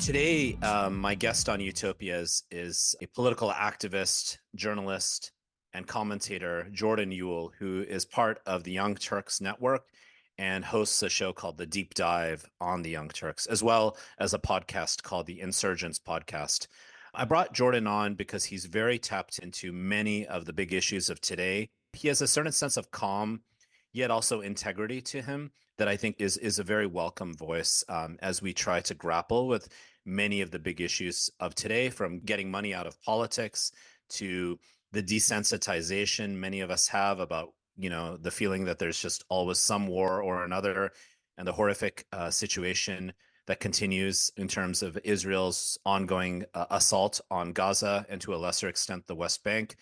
Today, my guest on Utopia is a political activist, journalist, and commentator, Jordan Uhl, who is part of the Young Turks network and hosts a show called The Deep Dive on the Young Turks, as well as a podcast called the Insurgents podcast. I brought Jordan on because he's very tapped into many of the big issues of today. He has a certain sense of calm, yet also integrity to him that I think is a very welcome voice as we try to grapple with many of the big issues of today, from getting money out of politics to the desensitization many of us have about the feeling that there's just always some war or another, and the horrific situation that continues in terms of Israel's ongoing assault on Gaza and to a lesser extent the West Bank.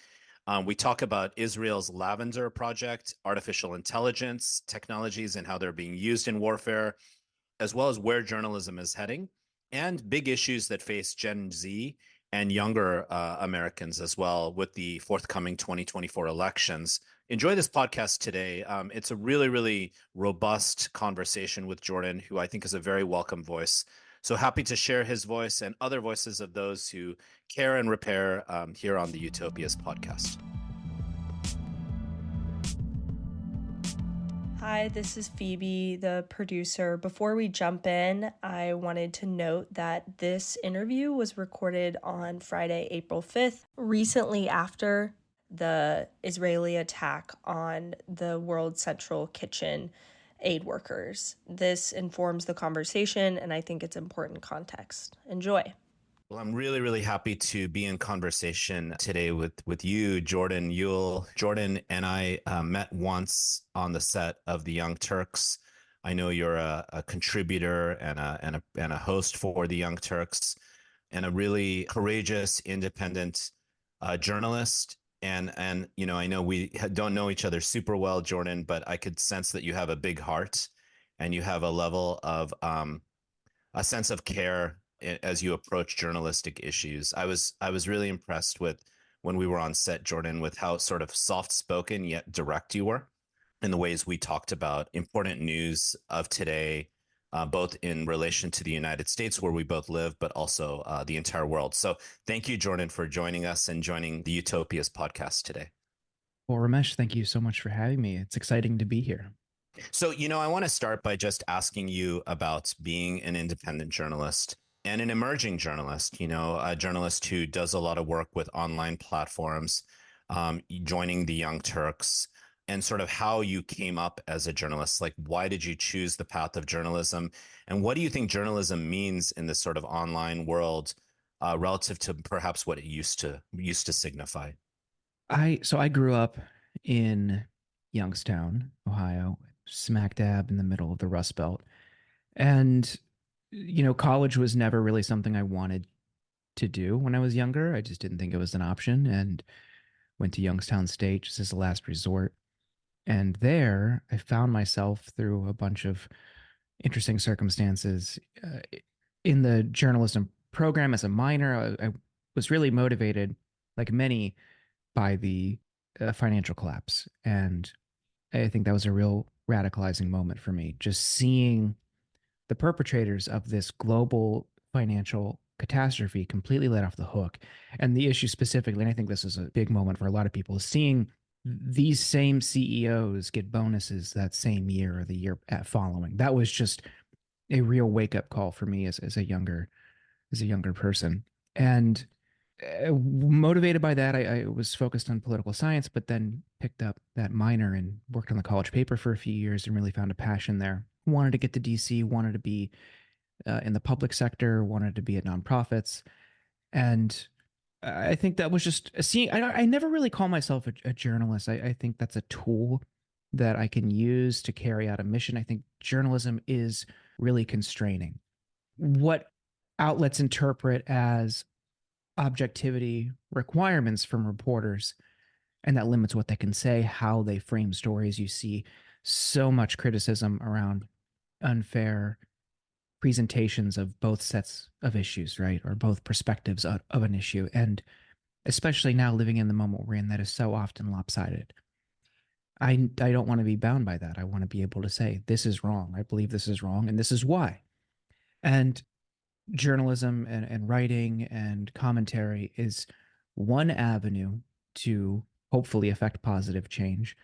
We talk about Israel's Lavender project, artificial intelligence technologies and how they're being used in warfare, as well as where journalism is heading, and big issues that face Gen Z and younger Americans as well with the forthcoming 2024 elections. Enjoy this podcast today. It's a really, really robust conversation with Jordan, who I think is a very welcome voice. So happy to share his voice and other voices of those who care and repair here on the Utopias podcast. Hi, this is Phoebe, the producer. Before we jump in, I wanted to note that this interview was recorded on Friday, April 5th, recently after the Israeli attack on the World Central Kitchen aid workers. This informs the conversation, and I think it's important context. Enjoy. Well, I'm really, really happy to be in conversation today with you, Jordan Uhl. Jordan and I met once on the set of the Young Turks. I know you're a contributor and a host for the Young Turks, and a really courageous, independent journalist. And I know we don't know each other super well, Jordan, but I could sense that you have a big heart, and you have a level of a sense of care as you approach journalistic issues. I was really impressed with, when we were on set, Jordan, with how sort of soft spoken yet direct you were in the ways we talked about important news of today, both in relation to the United States, where we both live, but also the entire world. So thank you, Jordan, for joining us and joining the Utopias podcast today. Well, Ramesh, thank you so much for having me. It's exciting to be here. So, I want to start by just asking you about being an independent journalist and an emerging journalist, a journalist who does a lot of work with online platforms, joining the Young Turks, and sort of how you came up as a journalist. Like, why did you choose the path of journalism? And what do you think journalism means in this sort of online world, relative to perhaps what it used to signify? I grew up in Youngstown, Ohio, smack dab in the middle of the Rust Belt. And college was never really something I wanted to do when I was younger. I just didn't think it was an option, and went to Youngstown State just as a last resort. And there I found myself, through a bunch of interesting circumstances, in the journalism program as a minor. I was really motivated, like many, by the financial collapse. And I think that was a real radicalizing moment for me, just seeing the perpetrators of this global financial catastrophe completely let off the hook. And the issue specifically, and I think this is a big moment for a lot of people, is seeing these same CEOs get bonuses that same year or the year following. That was just a real wake up call for me as a younger person. And motivated by that, I was focused on political science, but then picked up that minor and worked on the college paper for a few years and really found a passion there. Wanted to get to DC, wanted to be in the public sector, wanted to be at nonprofits. And I think that was just seeing. I never really call myself a journalist. I think that's a tool that I can use to carry out a mission. I think journalism is really constraining. What outlets interpret as objectivity requirements from reporters, and that limits what they can say, how they frame stories. You see so much criticism around unfair presentations of both sets of issues, right? Or both perspectives of an issue. And especially now, living in the moment we're in, that is so often lopsided. I don't want to be bound by that. I want to be able to say, this is wrong. I believe this is wrong, and this is why. And journalism and writing and commentary is one avenue to hopefully affect positive change,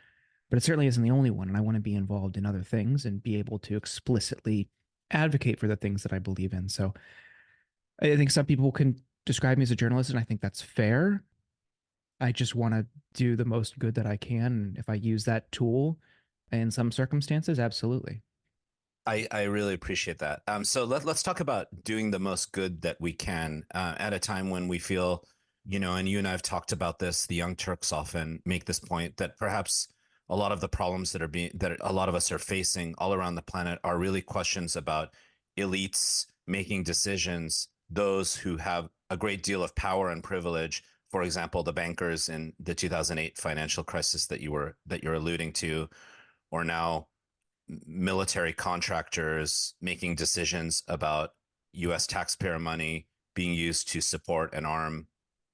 but it certainly isn't the only one. And I want to be involved in other things and be able to explicitly advocate for the things that I believe in. So I think some people can describe me as a journalist, and I think that's fair. I just want to do the most good that I can. And if I use that tool in some circumstances, absolutely. I really appreciate that. So let's talk about doing the most good that we can at a time when we feel, and you and I have talked about this. The Young Turks often make this point that perhaps a lot of the problems that a lot of us are facing all around the planet are really questions about elites making decisions, those who have a great deal of power and privilege. For example, the bankers in the 2008 financial crisis that you're alluding to, or now military contractors making decisions about US taxpayer money being used to support and arm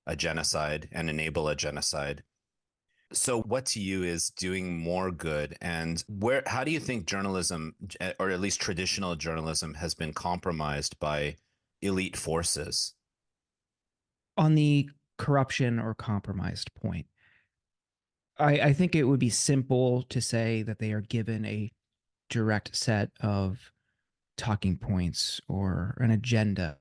a genocide and enable a genocide. So what to you is doing more good, and how do you think journalism, or at least traditional journalism, has been compromised by elite forces? On the corruption or compromised point, I think it would be simple to say that they are given a direct set of talking points or an agenda.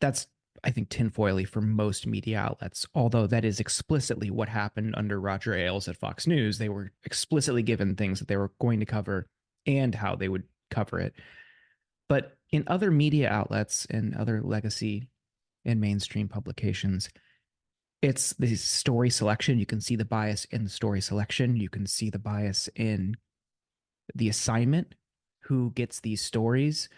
That's, I think, tinfoily for most media outlets, although that is explicitly what happened under Roger Ailes at Fox News. They were explicitly given things that they were going to cover and how they would cover it. But in other media outlets and other legacy and mainstream publications, it's the story selection. You can see the bias in the story selection. You can see the bias in the assignment, who gets these stories,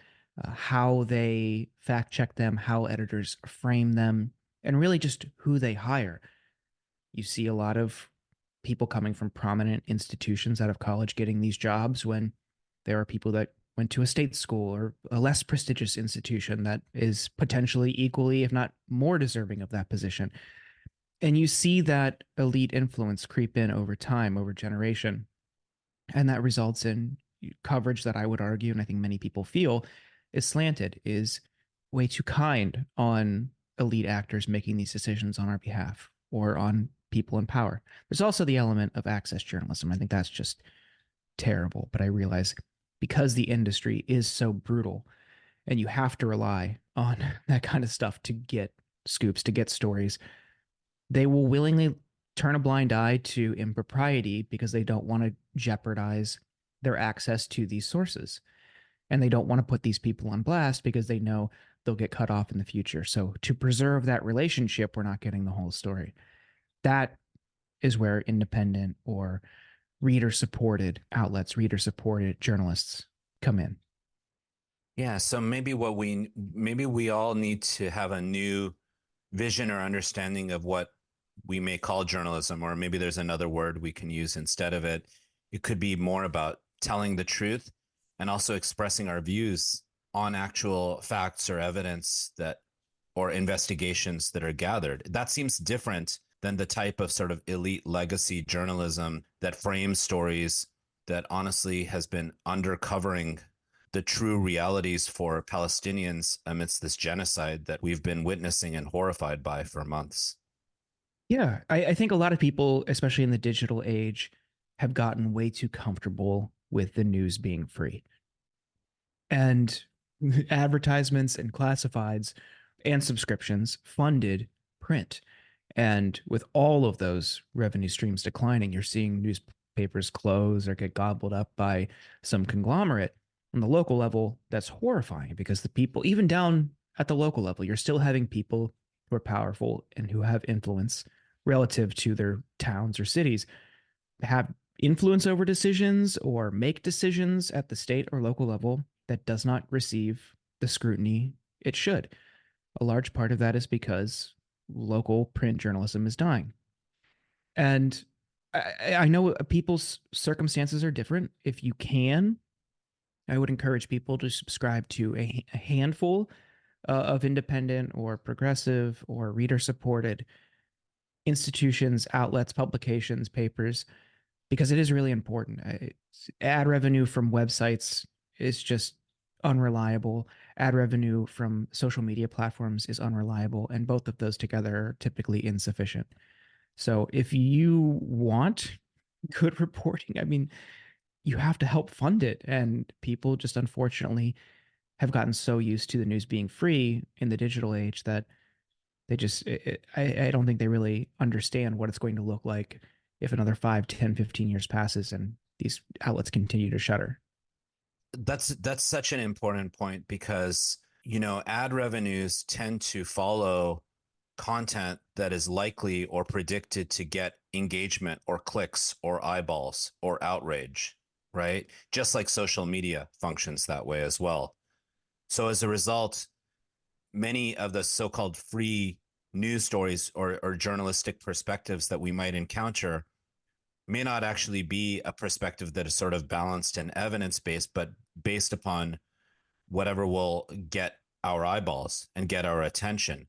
how they fact check them, how editors frame them, and really just who they hire. You see a lot of people coming from prominent institutions out of college getting these jobs when there are people that went to a state school or a less prestigious institution that is potentially equally, if not more deserving of that position. And you see that elite influence creep in over time, over generation. And that results in coverage that I would argue, and I think many people feel, is slanted, is way too kind on elite actors making these decisions on our behalf or on people in power. There's also the element of access journalism. I think that's just terrible. But I realize because the industry is so brutal and you have to rely on that kind of stuff to get scoops, to get stories, they will willingly turn a blind eye to impropriety because they don't want to jeopardize their access to these sources. And they don't want to put these people on blast because they know they'll get cut off in the future. So to preserve that relationship, we're not getting the whole story. That is where independent or reader supported outlets, reader supported journalists come in. Yeah, so maybe we all need to have a new vision or understanding of what we may call journalism, or maybe there's another word we can use instead of it. It could be more about telling the truth and also expressing our views on actual facts or evidence or investigations that are gathered. That seems different than the type of sort of elite legacy journalism that frames stories that honestly has been undercovering the true realities for Palestinians amidst this genocide that we've been witnessing and horrified by for months. Yeah, I think a lot of people, especially in the digital age, have gotten way too comfortable with the news being free. And advertisements and classifieds and subscriptions funded print. And with all of those revenue streams declining, you're seeing newspapers close or get gobbled up by some conglomerate. On the local level, that's horrifying because the people, even down at the local level, you're still having people who are powerful and who have influence relative to their towns or cities have influence over decisions or make decisions at the state or local level that does not receive the scrutiny it should. A large part of that is because local print journalism is dying. And I know people's circumstances are different. If you can, I would encourage people to subscribe to a handful of independent or progressive or reader supported institutions, outlets, publications, papers, because it is really important. Ad revenue from websites is just unreliable. ad revenue from social media platforms is unreliable, and both of those together are typically insufficient. So if you want good reporting, I mean, you have to help fund it. And people just unfortunately have gotten so used to the news being free in the digital age that I don't think they really understand what it's going to look like if another 5, 10, 15 years passes and these outlets continue to shutter. That's such an important point because, ad revenues tend to follow content that is likely or predicted to get engagement or clicks or eyeballs or outrage, right? Just like social media functions that way as well. So as a result, many of the so-called free news stories or journalistic perspectives that we might encounter may not actually be a perspective that is sort of balanced and evidence-based, but based upon whatever will get our eyeballs and get our attention.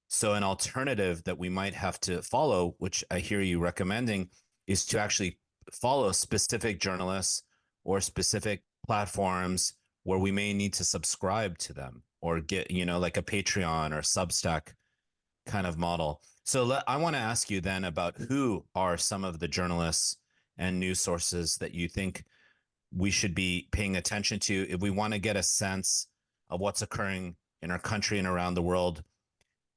So an alternative that we might have to follow, which I hear you recommending, is to actually follow specific journalists or specific platforms where we may need to subscribe to them or get, like a Patreon or Substack kind of model. So I want to ask you then about who are some of the journalists and news sources that you think we should be paying attention to if we want to get a sense of what's occurring in our country and around the world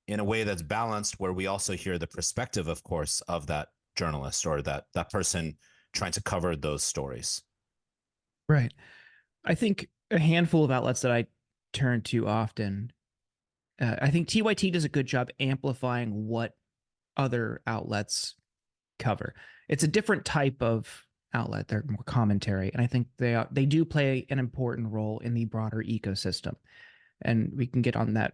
in a way that's balanced, where we also hear the perspective, of course, of that journalist or that person trying to cover those stories. Right. I think a handful of outlets that I turn to often, I think TYT does a good job amplifying what other outlets cover. It's a different type of outlet. They're more commentary, and I think they do play an important role in the broader ecosystem. And we can get on that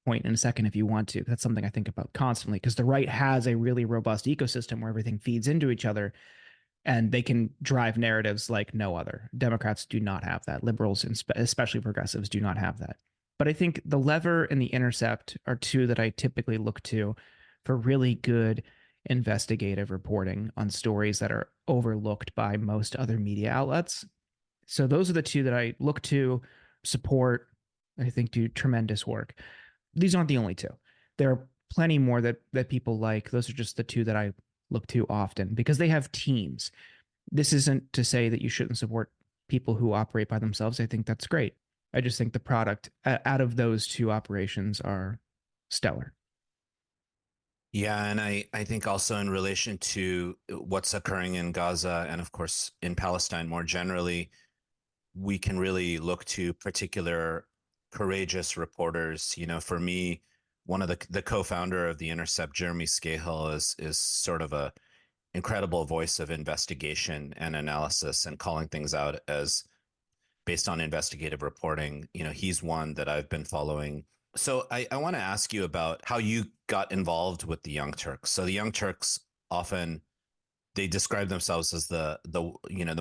point in a second if you want to. That's something I think about constantly because the right has a really robust ecosystem where everything feeds into each other and they can drive narratives like no other. Democrats do not have that. Liberals, and especially progressives, do not have that. But I think The Lever and The Intercept are two that I typically look to for really good investigative reporting on stories that are overlooked by most other media outlets. So those are the two that I look to, support, I think do tremendous work. These aren't the only two. There are plenty more that people like. Those are just the two that I look to often because they have teams. This isn't to say that you shouldn't support people who operate by themselves. I think that's great. I just think the product out of those two operations are stellar. Yeah, and I think also in relation to what's occurring in Gaza and of course in Palestine more generally, we can really look to particular courageous reporters. For me, one of the co-founder of The Intercept, Jeremy Scahill, is sort of a incredible voice of investigation and analysis and calling things out as based on investigative reporting. He's one that I've been following. So I want to ask you about how you got involved with the Young Turks. So the Young Turks often they describe themselves as the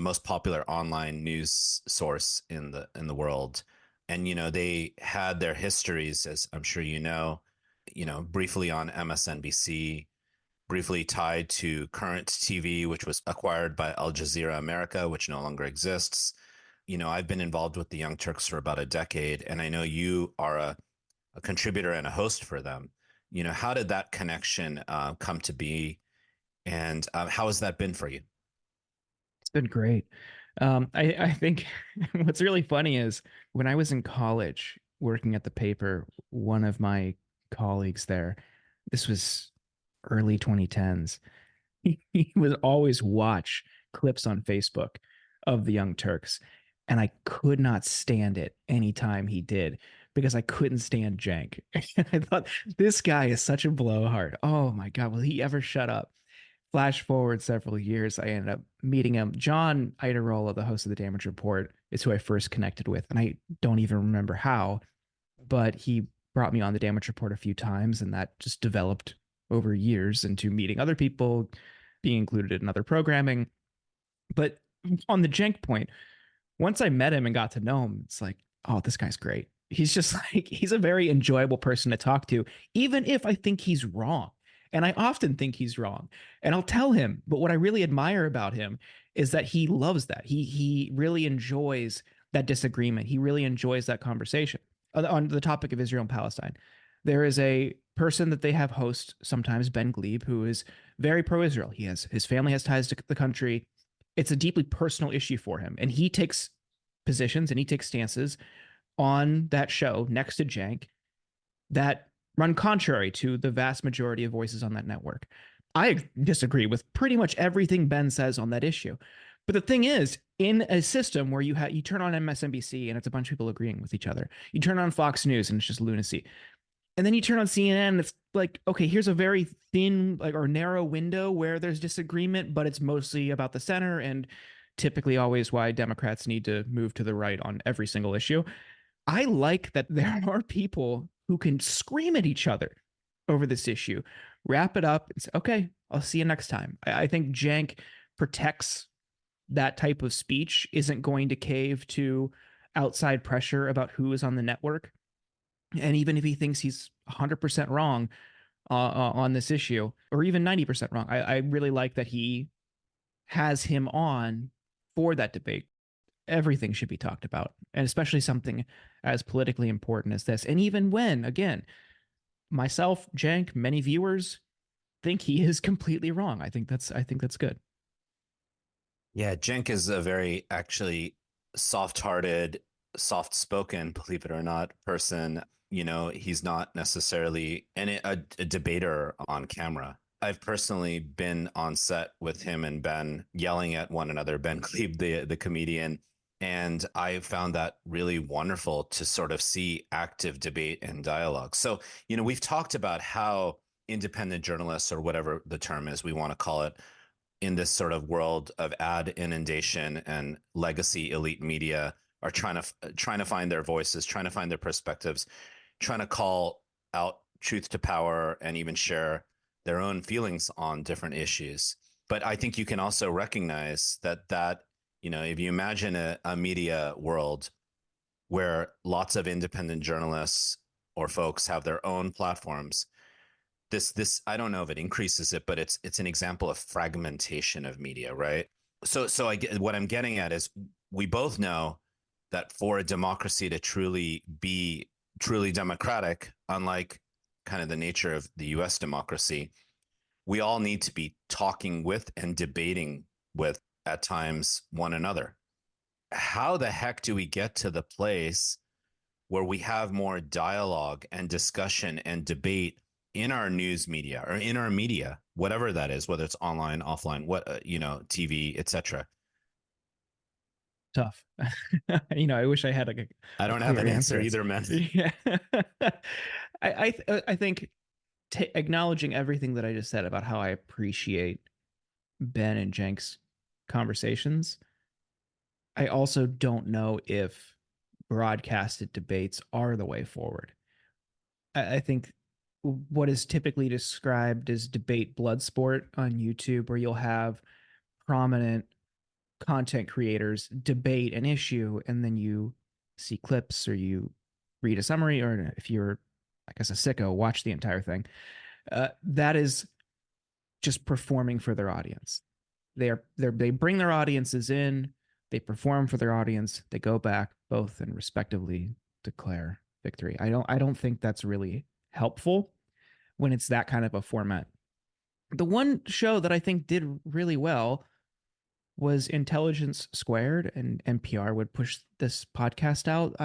most popular online news source in the world, and they had their histories, as I'm sure briefly on MSNBC, briefly tied to Current TV, which was acquired by Al Jazeera America, which no longer exists. I've been involved with the Young Turks for about a decade, and I know you are a contributor and a host for them. How did that connection come to be, and how has that been for you? It's been great. I think what's really funny is when I was in college working at the paper, one of my colleagues there, this was early 2010s, he would always watch clips on Facebook of the Young Turks. And I could not stand it anytime he did because I couldn't stand Cenk. I thought, this guy is such a blowhard. Oh my God, will he ever shut up? Flash forward several years, I ended up meeting him. John Iderola, the host of the Damage Report, is who I first connected with. And I don't even remember how, but he brought me on the Damage Report a few times, and that just developed over years into meeting other people, being included in other programming. But on the Cenk point, once I met him and got to know him, it's like, oh, this guy's great. He's just like, he's a very enjoyable person to talk to, even if I think he's wrong. And I often think he's wrong. And I'll tell him. But what I really admire about him is that he loves that. He really enjoys that disagreement. He really enjoys that conversation. on the topic of Israel and Palestine. There is a person that they have host sometimes, Ben Glebe, who is very pro-Israel. His family has ties to the country. It's a deeply personal issue for him, and he takes positions and he takes stances on that show next to Cenk that run contrary to the vast majority of voices on that network. I disagree with pretty much everything Ben says on that issue. But the thing is, in a system where you turn on MSNBC and it's a bunch of people agreeing with each other, you turn on Fox News and it's just lunacy, and then you turn on CNN and it's like, okay, here's a very thin or narrow window where there's disagreement, but it's mostly about the center and typically always why Democrats need to move to the right on every single issue. I like that there are people who can scream at each other over this issue, wrap it up, and say, okay, I'll see you next time. I think Cenk protects that type of speech, isn't going to cave to outside pressure about who is on the network. And even if he thinks he's 100% wrong on this issue, or even 90% wrong, I really like that he has him on for that debate. Everything should be talked about, and especially something as politically important as this. And even when, again, myself, Cenk, many viewers think he is completely wrong. I think that's good. Yeah, Cenk is a very actually soft-hearted, soft-spoken, believe it or not, person. He's not necessarily a debater on camera. I've personally been on set with him and Ben yelling at one another, Ben Glebe, the comedian, and I found that really wonderful to sort of see active debate and dialogue. So, we've talked about how independent journalists, or whatever the term is we want to call it, in this sort of world of ad inundation and legacy elite media, are trying to find their voices, trying to find their perspectives, trying to call out truth to power, and even share their own feelings on different issues. But I think you can also recognize that if you imagine a media world where lots of independent journalists or folks have their own platforms, this I don't know if it increases it, but it's an example of fragmentation of media, right? So what I'm getting at is, we both know that for a democracy to truly be truly democratic, unlike kind of the nature of the US democracy, we all need to be talking with and debating with, at times, one another. How the heck do we get to the place where we have more dialogue and discussion and debate in our news media, or in our media, whatever that is, whether it's online, offline, TV, etc.? Tough. I wish I had I a don't have clear an answer answer. either, man. Yeah. I think acknowledging everything that I just said about how I appreciate Ben and Cenk's conversations, I also don't know if broadcasted debates are the way forward. I think what is typically described as debate blood sport on YouTube, where you'll have prominent content creators debate an issue and then you see clips or you read a summary, or if you're, I guess, a sicko, watch the entire thing. That is just performing for their audience. They bring their audiences in, they perform for their audience, they go back both and respectively declare victory. I don't think that's really helpful when it's that kind of a format. The one show that I think did really well was Intelligence Squared, and NPR would push this podcast out.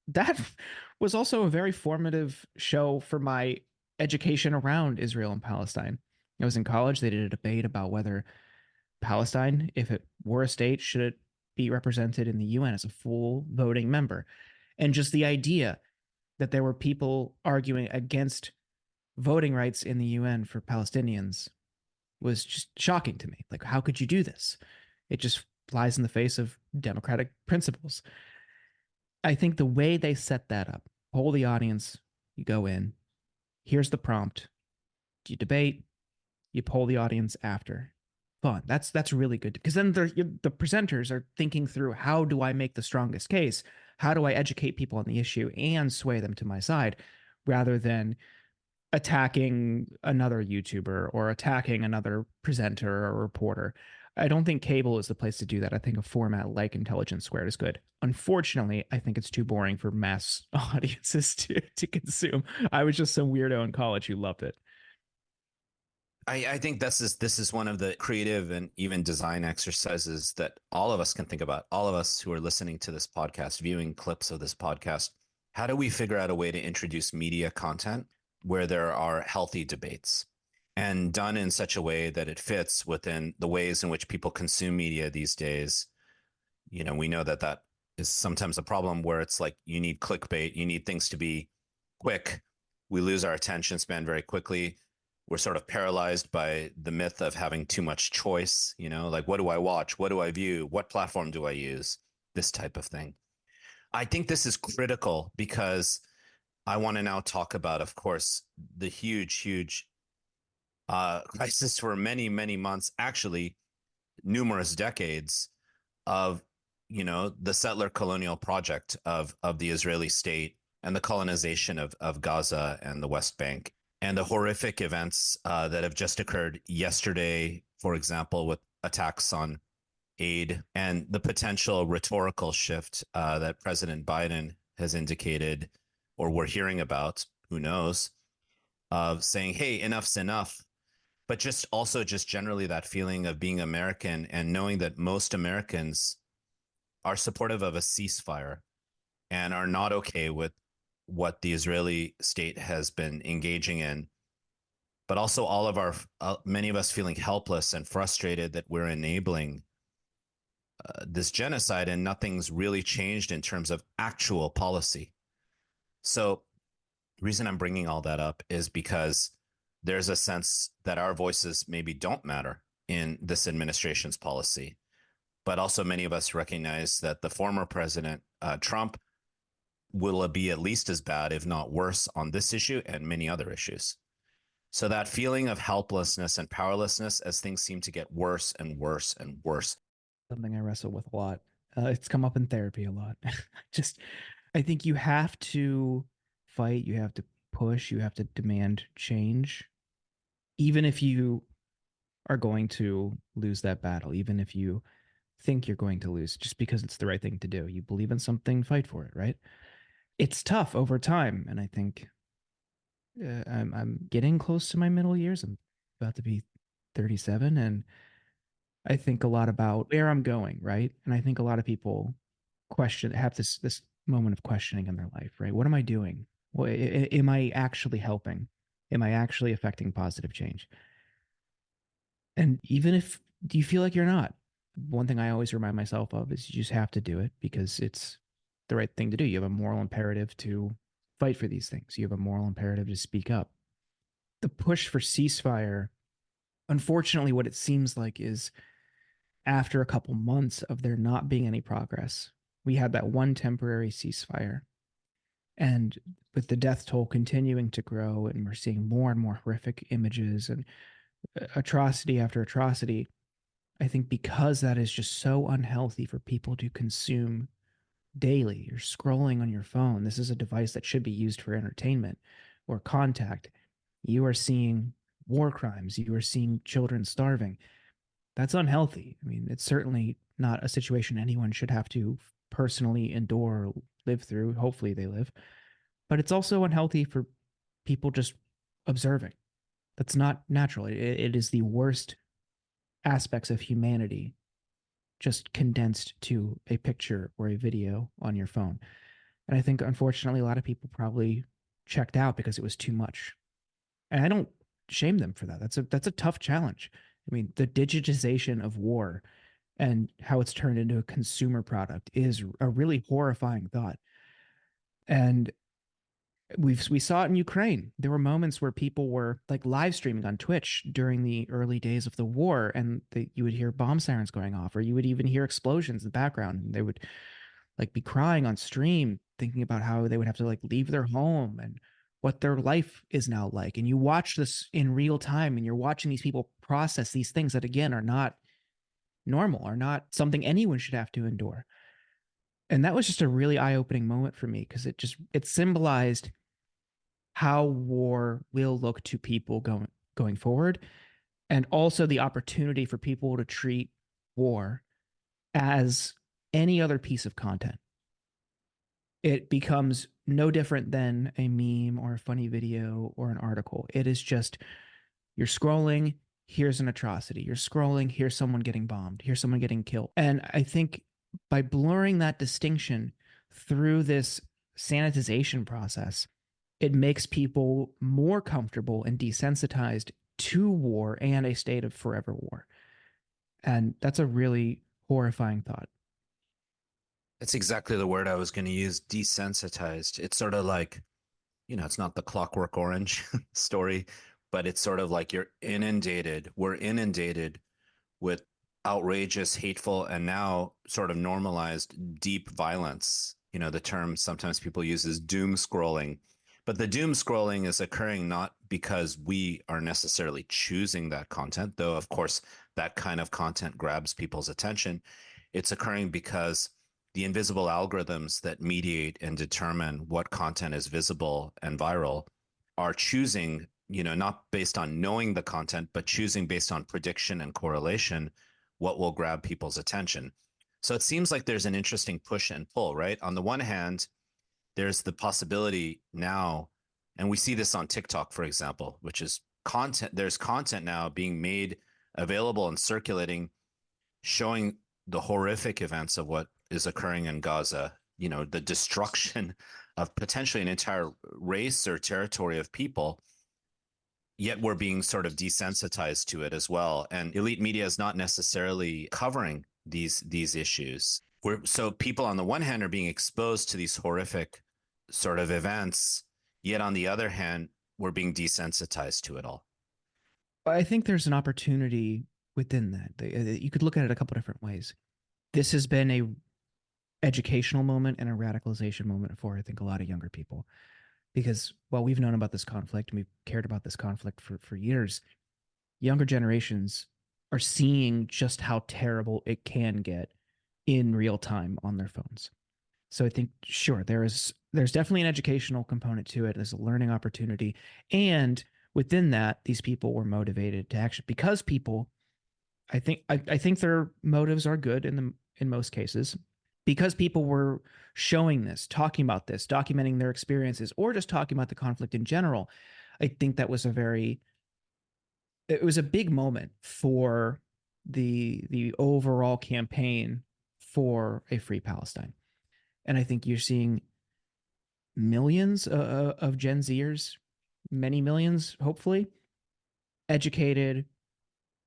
That was also a very formative show for my education around Israel and Palestine. I was in college. They did a debate about whether Palestine, if it were a state, should it be represented in the UN as a full voting member. And just the idea that there were people arguing against voting rights in the UN for Palestinians was just shocking to me. Like, how could you do this? It just flies in the face of democratic principles. I think the way they set that up, poll the audience, you go in, here's the prompt, you debate, you poll the audience after. Fun. That's really good, because then the presenters are thinking through, how do I make the strongest case? How do I educate people on the issue and sway them to my side, rather than attacking another YouTuber or attacking another presenter or reporter. I don't think cable is the place to do that. I think a format like Intelligence Squared is good. Unfortunately, I think it's too boring for mass audiences to consume. I was just some weirdo in college who loved it. I think this is one of the creative and even design exercises that all of us can think about. All of us who are listening to this podcast, viewing clips of this podcast. How do we figure out a way to introduce media content where there are healthy debates and done in such a way that it fits within the ways in which people consume media these days? We know that that is sometimes a problem where it's like you need clickbait, you need things to be quick. We lose our attention span very quickly. We're sort of paralyzed by the myth of having too much choice, like what do I watch? What do I view? What platform do I use? This type of thing. I think this is critical because I want to now talk about, of course, the huge crisis for many, many months, actually numerous decades of, the settler colonial project of the Israeli state and the colonization of Gaza and the West Bank and the horrific events that have just occurred yesterday, for example, with attacks on aid and the potential rhetorical shift that President Biden has indicated, or we're hearing about, who knows, of saying, hey, enough's enough. But just generally that feeling of being American and knowing that most Americans are supportive of a ceasefire and are not okay with what the Israeli state has been engaging in. But also all of many of us feeling helpless and frustrated that we're enabling this genocide and nothing's really changed in terms of actual policy. So the reason I'm bringing all that up is because there's a sense that our voices maybe don't matter in this administration's policy. But also many of us recognize that the former president, Trump, will be at least as bad, if not worse, on this issue and many other issues. So that feeling of helplessness and powerlessness as things seem to get worse and worse and worse. Something I wrestle with a lot. It's come up in therapy a lot. Just, I think you have to fight, you have to push, you have to demand change, even if you are going to lose that battle, even if you think you're going to lose, just because it's the right thing to do. You believe in something, fight for it, right? It's tough over time, and I think I'm getting close to my middle years. I'm about to be 37, and I think a lot about where I'm going, right? And I think a lot of people have this moment of questioning in their life, right? What am I doing? Well, am I actually helping? Am I actually affecting positive change? And even if you feel like you're not, one thing I always remind myself of is you just have to do it because it's the right thing to do. You have a moral imperative to fight for these things. You have a moral imperative to speak up. The push for ceasefire, unfortunately, what it seems like is after a couple months of there not being any progress, we had that one temporary ceasefire. And with the death toll continuing to grow, and we're seeing more and more horrific images and atrocity after atrocity, I think because that is just so unhealthy for people to consume daily. You're scrolling on your phone. This is a device that should be used for entertainment or contact. You are seeing war crimes. You are seeing children starving. That's unhealthy. I mean, it's certainly not a situation anyone should have to personally endure or live through. Hopefully they live. But it's also unhealthy for people just observing. That's not natural. It is the worst aspects of humanity just condensed to a picture or a video on your phone. And I think, unfortunately, a lot of people probably checked out because it was too much. And I don't shame them for that. That's a tough challenge. I mean, the digitization of war and how it's turned into a consumer product is a really horrifying thought. And we saw it in Ukraine. There were moments where people were like live streaming on Twitch during the early days of the war, and you would hear bomb sirens going off, or you would even hear explosions in the background. And they would like be crying on stream, thinking about how they would have to like leave their home and what their life is now like. And you watch this in real time, and you're watching these people process these things that again are not normal, are not something anyone should have to endure. And that was just a really eye-opening moment for me because it symbolized how war will look to people going forward, and also the opportunity for people to treat war as any other piece of content. It becomes no different than a meme or a funny video or an article. It is just, you're scrolling, here's an atrocity. You're scrolling, here's someone getting bombed, here's someone getting killed. And I think by blurring that distinction through this sanitization process, it makes people more comfortable and desensitized to war and a state of forever war. And that's a really horrifying thought. That's exactly the word I was going to use, desensitized. It's sort of like, it's not the Clockwork Orange story, but it's sort of like we're inundated with outrageous, hateful, and now sort of normalized deep violence. The term sometimes people use is doom scrolling, but the doom scrolling is occurring not because we are necessarily choosing that content, though, of course, that kind of content grabs people's attention. It's occurring because the invisible algorithms that mediate and determine what content is visible and viral are choosing, not based on knowing the content, but choosing based on prediction and correlation what will grab people's attention. So it seems like there's an interesting push and pull, right? On the one hand, there's the possibility now, and we see this on TikTok, for example, which is content. There's content now being made available and circulating, showing the horrific events of what is occurring in Gaza, the destruction of potentially an entire race or territory of people, yet we're being sort of desensitized to it as well. And elite media is not necessarily covering these issues. So people on the one hand are being exposed to these horrific sort of events, yet on the other hand, we're being desensitized to it all. I think there's an opportunity within that. You could look at it a couple different ways. This has been a educational moment and a radicalization moment for, I think, a lot of younger people. Because while we've known about this conflict and we've cared about this conflict for years, younger generations are seeing just how terrible it can get in real time on their phones. So I think, sure, there's definitely an educational component to it. There's a learning opportunity. And within that, these people were motivated to action because people, I think their motives are good in most cases, because people were showing this, talking about this, documenting their experiences, or just talking about the conflict in general. I think that was it was a big moment for the overall campaign for a free Palestine. And I think you're seeing millions of Gen Zers, many millions, hopefully, educated,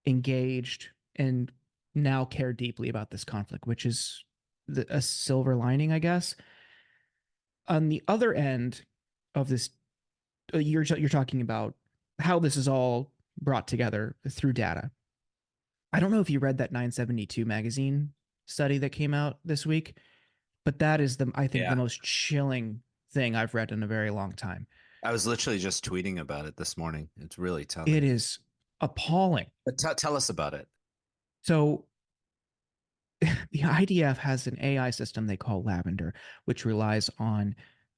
engaged, and now care deeply about this conflict, which is a silver lining, I guess. On the other end of this, you're talking about how this is all brought together through data. I don't know if you read that 972 magazine study that came out this week, but that is I think the Yeah. most chilling thing I've read in a very long time. I was literally just tweeting about it this morning. It's really It telling. is appalling. But tell us about it. So the IDF has an AI system they call Lavender, which relies on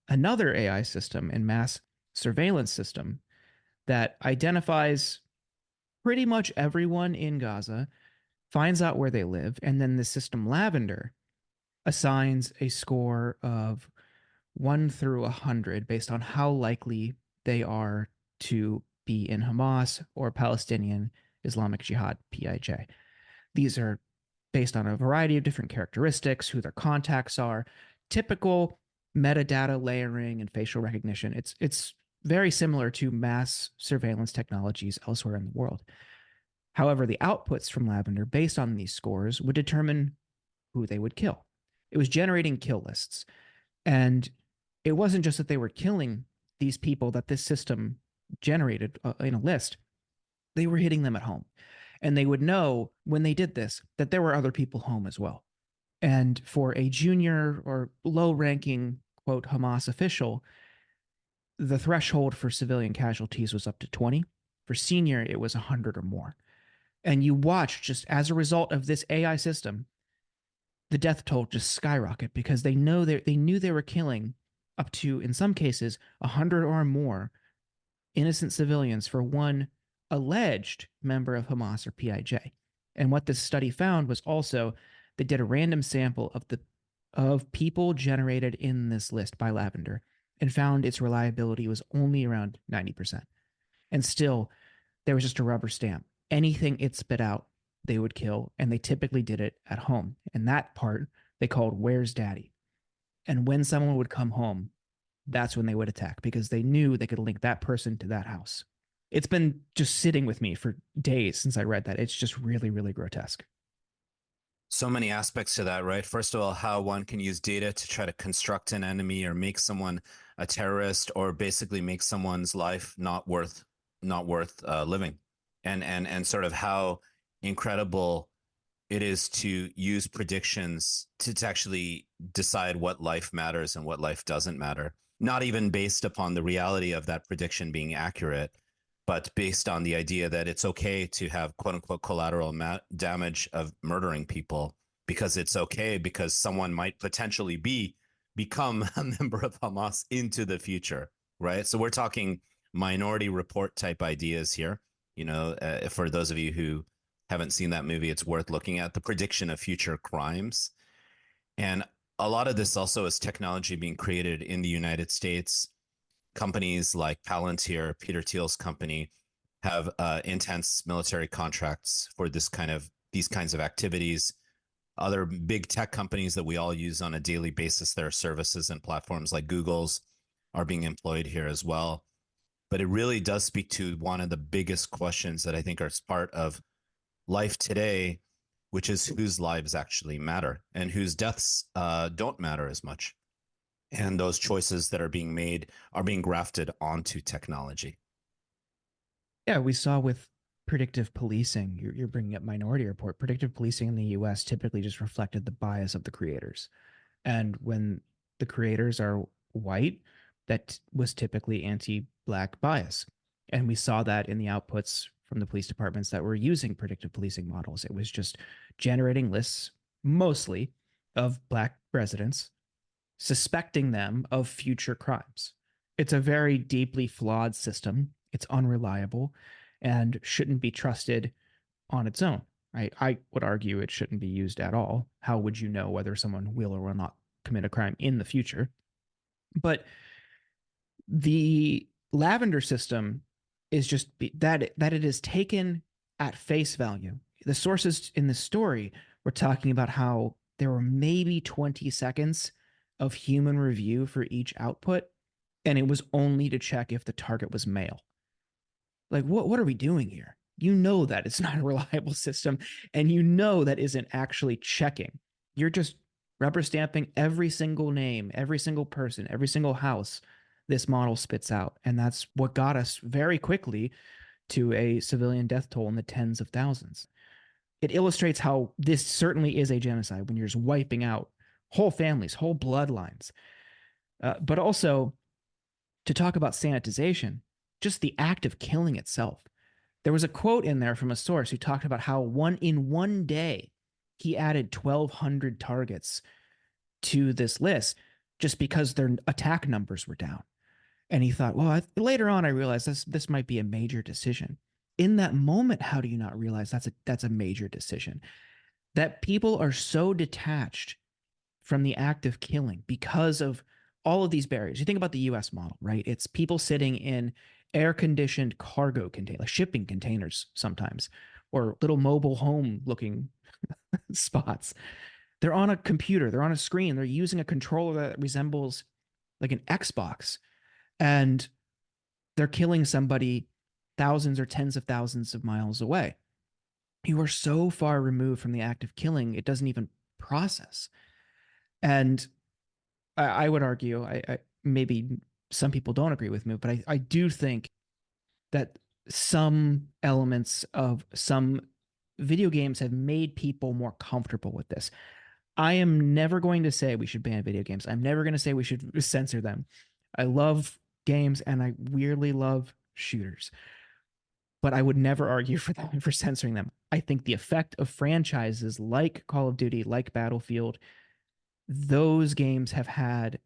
another AI system and mass surveillance system that identifies pretty much everyone in Gaza, finds out where they live, and then the system Lavender assigns a score of 1 through 100 based on how likely they are to be in Hamas or Palestinian Islamic Jihad, PIJ. These are based on a variety of different characteristics, who their contacts are, typical metadata layering and facial recognition. It's very similar to mass surveillance technologies elsewhere in the world. However, the outputs from Lavender, based on these scores, would determine who they would kill. It was generating kill lists. And it wasn't just that they were killing these people that this system generated in a list, they were hitting them at home. And they would know when they did this that there were other people home as well. And for a junior or low ranking, quote, Hamas official, the threshold for civilian casualties was up to 20. For senior, it was 100 or more. And you watch, just as a result of this AI system, the death toll just skyrocket because they knew they were killing up to, in some cases, 100 or more innocent civilians for one alleged member of Hamas or PIJ. And what this study found was also they did a random sample of people generated in this list by Lavender and found its reliability was only around 90%. And still, there was just a rubber stamp. Anything it spit out, they would kill, and they typically did it at home. And that part they called "Where's Daddy?" And when someone would come home, that's when they would attack because they knew they could link that person to that house. It's been just sitting with me for days since I read that. It's just really, really grotesque. So many aspects to that, right? First of all, how one can use data to try to construct an enemy or make someone a terrorist, or basically make someone's life not worth living, and sort of how incredible it is to use predictions to actually decide what life matters and what life doesn't matter. Not even based upon the reality of that prediction being accurate, but based on the idea that it's okay to have quote unquote collateral damage of murdering people because it's okay because someone might potentially become a member of Hamas into the future, right? So we're talking Minority Report type ideas here. For those of you who haven't seen that movie, it's worth looking at the prediction of future crimes. And a lot of this also is technology being created in the United States. Companies like Palantir, Peter Thiel's company, have intense military contracts for these kinds of activities. Other big tech companies that we all use on a daily basis, their services and platforms like Google's are being employed here as well. But it really does speak to one of the biggest questions that I think are part of life today, which is whose lives actually matter and whose deaths don't matter as much. And those choices that are being made are being grafted onto technology. Yeah, we saw with predictive policing, you're bringing up Minority Report. Predictive policing in the US typically just reflected the bias of the creators. And when the creators are white, that was typically anti Black bias. And we saw that in the outputs from the police departments that were using predictive policing models. It was just generating lists mostly of Black residents, suspecting them of future crimes. It's a very deeply flawed system. It's unreliable and shouldn't be trusted on its own. Right? I would argue it shouldn't be used at all. How would you know whether someone will or will not commit a crime in the future? But the Lavender system is just that it is taken at face value. The sources in the story were talking about how there were maybe 20 seconds of human review for each output, and it was only to check if the target was male. Like, what are we doing here? You know that it's not a reliable system, and you know that isn't actually checking. You're just rubber stamping every single name, every single person, every single house this model spits out. And that's what got us very quickly to a civilian death toll in the tens of thousands. It illustrates how this certainly is a genocide when you're just wiping out whole families, whole bloodlines. But also, to talk about sanitization, just the act of killing itself. There was a quote in there from a source who talked about how in one day he added 1,200 targets to this list just because their attack numbers were down. And he thought, well, later on I realized this might be a major decision. In that moment, how do you not realize that's a major decision? That people are so detached from the act of killing because of all of these barriers. You think about the US model, right? It's people sitting in air-conditioned cargo containers, like shipping containers sometimes, or little mobile home looking spots. They're on a computer, they're on a screen, they're using a controller that resembles like an Xbox, and they're killing somebody thousands or tens of thousands of miles away. You are so far removed from the act of killing, it doesn't even process. And I would argue, I maybe some people don't agree with me, but I do think that some elements of some video games have made people more comfortable with this. I am never going to say we should ban video games. I'm never going to say we should censor them. I love games and I weirdly love shooters, but I would never argue for them for censoring them. I think the effect of franchises like Call of Duty, like Battlefield, those games have had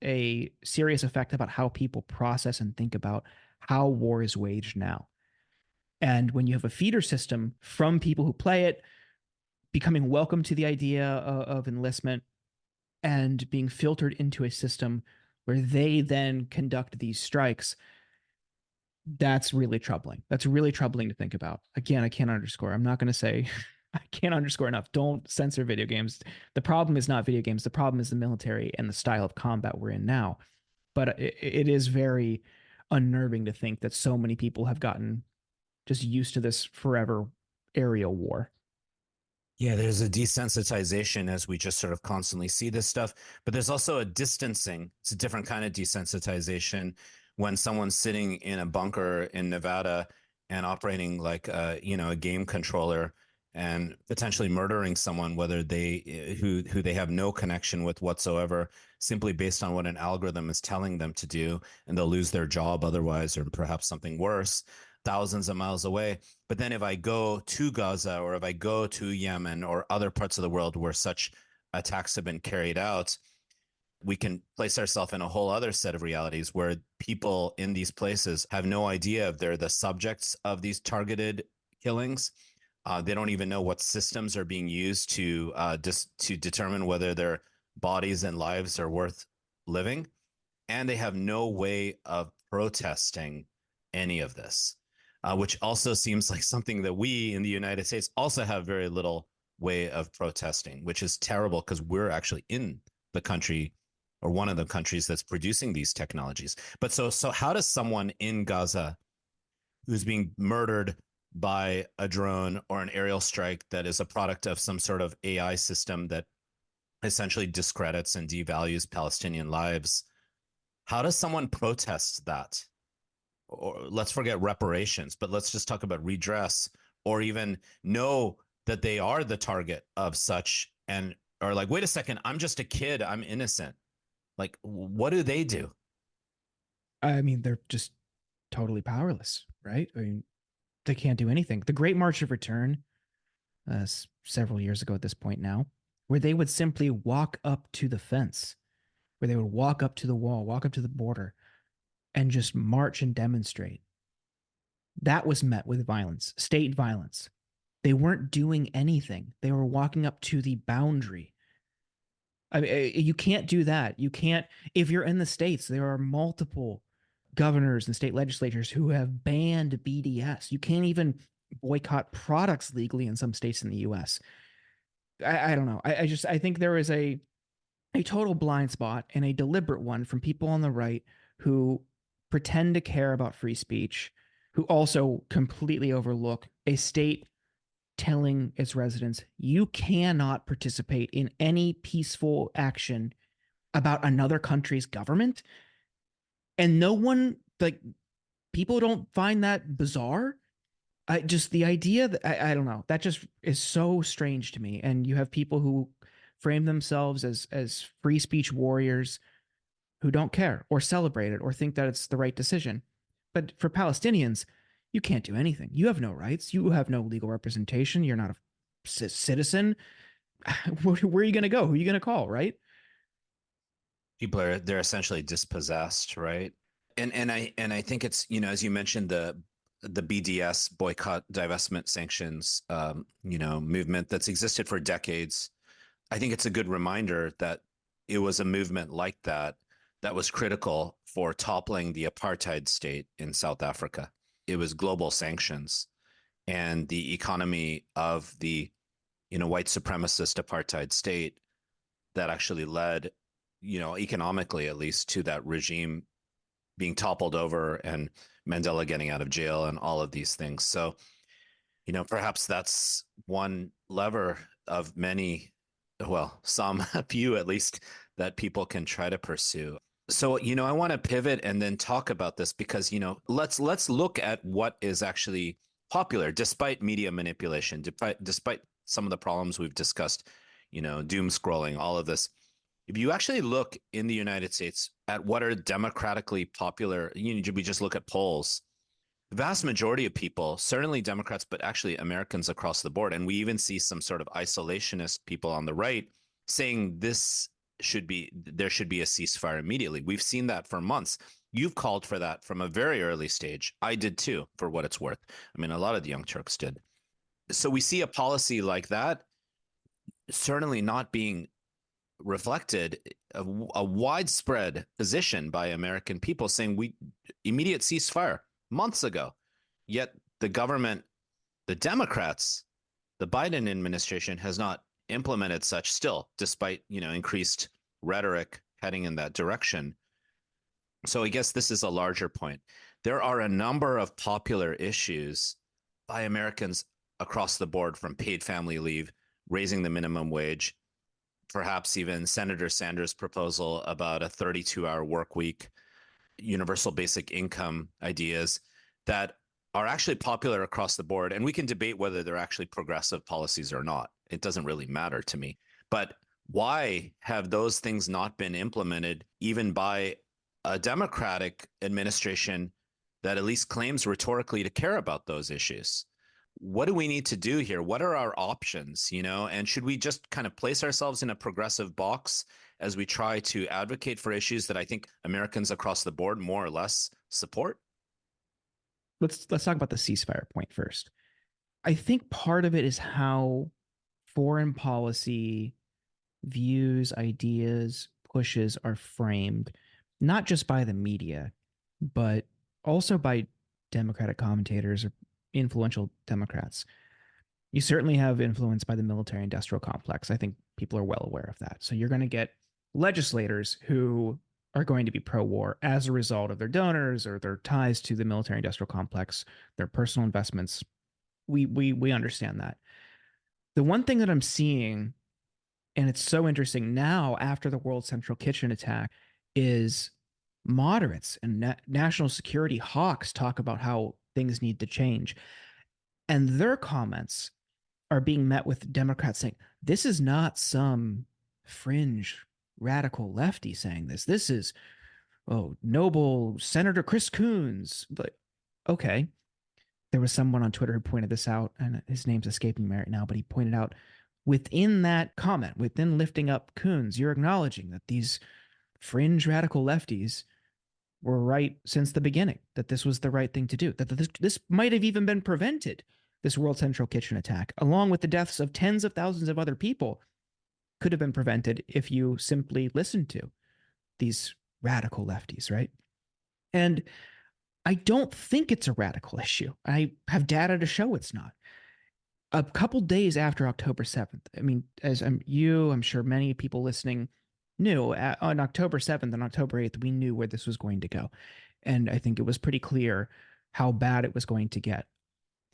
a serious effect about how people process and think about how war is waged now. And when you have a feeder system from people who play it, becoming welcome to the idea of enlistment and being filtered into a system where they then conduct these strikes, that's really troubling. That's really troubling to think about. Again, I can't underscore. I'm not going to say, I can't underscore enough. Don't censor video games. The problem is not video games. The problem is the military and the style of combat we're in now. But it is very unnerving to think that so many people have gotten just used to this forever aerial war. Yeah, there's a desensitization as we just sort of constantly see this stuff, but there's also a distancing. It's a different kind of desensitization when someone's sitting in a bunker in Nevada and operating like a game controller and potentially murdering someone, whether they who they have no connection with whatsoever, simply based on what an algorithm is telling them to do, and they'll lose their job otherwise, or perhaps something worse, thousands of miles away. But then if I go to Gaza or if I go to Yemen or other parts of the world where such attacks have been carried out, we can place ourselves in a whole other set of realities where people in these places have no idea if they're the subjects of these targeted killings. They don't even know what systems are being used to determine whether their bodies and lives are worth living, and they have no way of protesting any of this, which also seems like something that we in the United States also have very little way of protesting, which is terrible because we're actually in the country or one of the countries that's producing these technologies. But so how does someone in Gaza who's being murdered by a drone or an aerial strike that is a product of some sort of AI system that essentially discredits and devalues Palestinian lives, how does someone protest that? Or let's forget reparations, but let's just talk about redress, or even know that they are the target of such and are like, wait a second, I'm just a kid, I'm innocent. Like, what do they do? I mean, they're just totally powerless, right? I mean, they can't do anything. The Great March of Return, several years ago at this point now, where they would simply walk up to the fence, where they would walk up to the wall, walk up to the border, and just march and demonstrate. That was met with violence, state violence. They weren't doing anything. They were walking up to the boundary. I mean, you can't do that. You can't, if you're in the States, there are multiple governors and state legislatures who have banned BDS. You can't even boycott products legally in some states in the US. I don't know. I think there is a total blind spot and a deliberate one from people on the right who pretend to care about free speech, who also completely overlook a state telling its residents, you cannot participate in any peaceful action about another country's government. And no one, like, people don't find that bizarre. Just the idea that I don't know, that just is so strange to me. And you have people who frame themselves as free speech warriors who don't care or celebrate it or think that it's the right decision. But for Palestinians, you can't do anything. You have no rights. You have no legal representation. You're not a citizen. Where are you going to go? Who are you going to call? Right? People are they're essentially dispossessed, right? And I think it's, as you mentioned, the BDS, boycott divestment sanctions movement that's existed for decades. I think it's a good reminder that it was a movement like that that was critical for toppling the apartheid state in South Africa. It was global sanctions and the economy of the white supremacist apartheid state that actually led, economically at least, to that regime being toppled over and Mandela getting out of jail and all of these things. So, perhaps that's one lever of many, well, some, a few at least, that people can try to pursue. So, I want to pivot and then talk about this because, let's look at what is actually popular despite media manipulation, despite some of the problems we've discussed, doom scrolling, all of this. If you actually look in the United States at what are democratically popular, we just look at polls. The vast majority of people, certainly Democrats, but actually Americans across the board, and we even see some sort of isolationist people on the right saying this there should be a ceasefire immediately. We've seen that for months. You've called for that from a very early stage. I did too, for what it's worth. I mean, a lot of the Young Turks did. So we see a policy like that certainly not being reflected, a widespread position by American people saying we immediate ceasefire months ago. Yet the government, the Democrats, the Biden administration has not implemented such still, despite, increased rhetoric heading in that direction. So I guess this is a larger point. There are a number of popular issues by Americans across the board, from paid family leave, raising the minimum wage, perhaps even Senator Sanders' proposal about a 32-hour work week, universal basic income ideas that are actually popular across the board. And we can debate whether they're actually progressive policies or not. It doesn't really matter to me. But why have those things not been implemented even by a Democratic administration that at least claims rhetorically to care about those issues? What do we need to do here? What are our options, and should we just kind of place ourselves in a progressive box as we try to advocate for issues that I think Americans across the board more or less support? Let's talk about the ceasefire point first. I think part of it is how foreign policy views, ideas, pushes are framed, not just by the media, but also by Democratic commentators or influential Democrats. You certainly have influence by the military industrial complex. I think people are well aware of that. So you're going to get legislators who are going to be pro-war as a result of their donors or their ties to the military industrial complex, their personal investments. We understand that. The one thing that I'm seeing, and it's so interesting now after the World Central Kitchen attack, is moderates and national security hawks talk about how things need to change. And their comments are being met with Democrats saying, this is not some fringe radical lefty saying this. This is, noble Senator Chris Coons. But okay. There was someone on Twitter who pointed this out, and his name's escaping me right now, but he pointed out within that comment, within lifting up Coons, you're acknowledging that these fringe radical lefties were right since the beginning, that this was the right thing to do, that this might have even been prevented, this World Central Kitchen attack, along with the deaths of tens of thousands of other people, could have been prevented if you simply listened to these radical lefties, right? And I don't think it's a radical issue. I have data to show it's not. A couple days after October 7th, I mean, as I'm sure many people listening knew, on October 7th and October 8th, we knew where this was going to go. And I think it was pretty clear how bad it was going to get.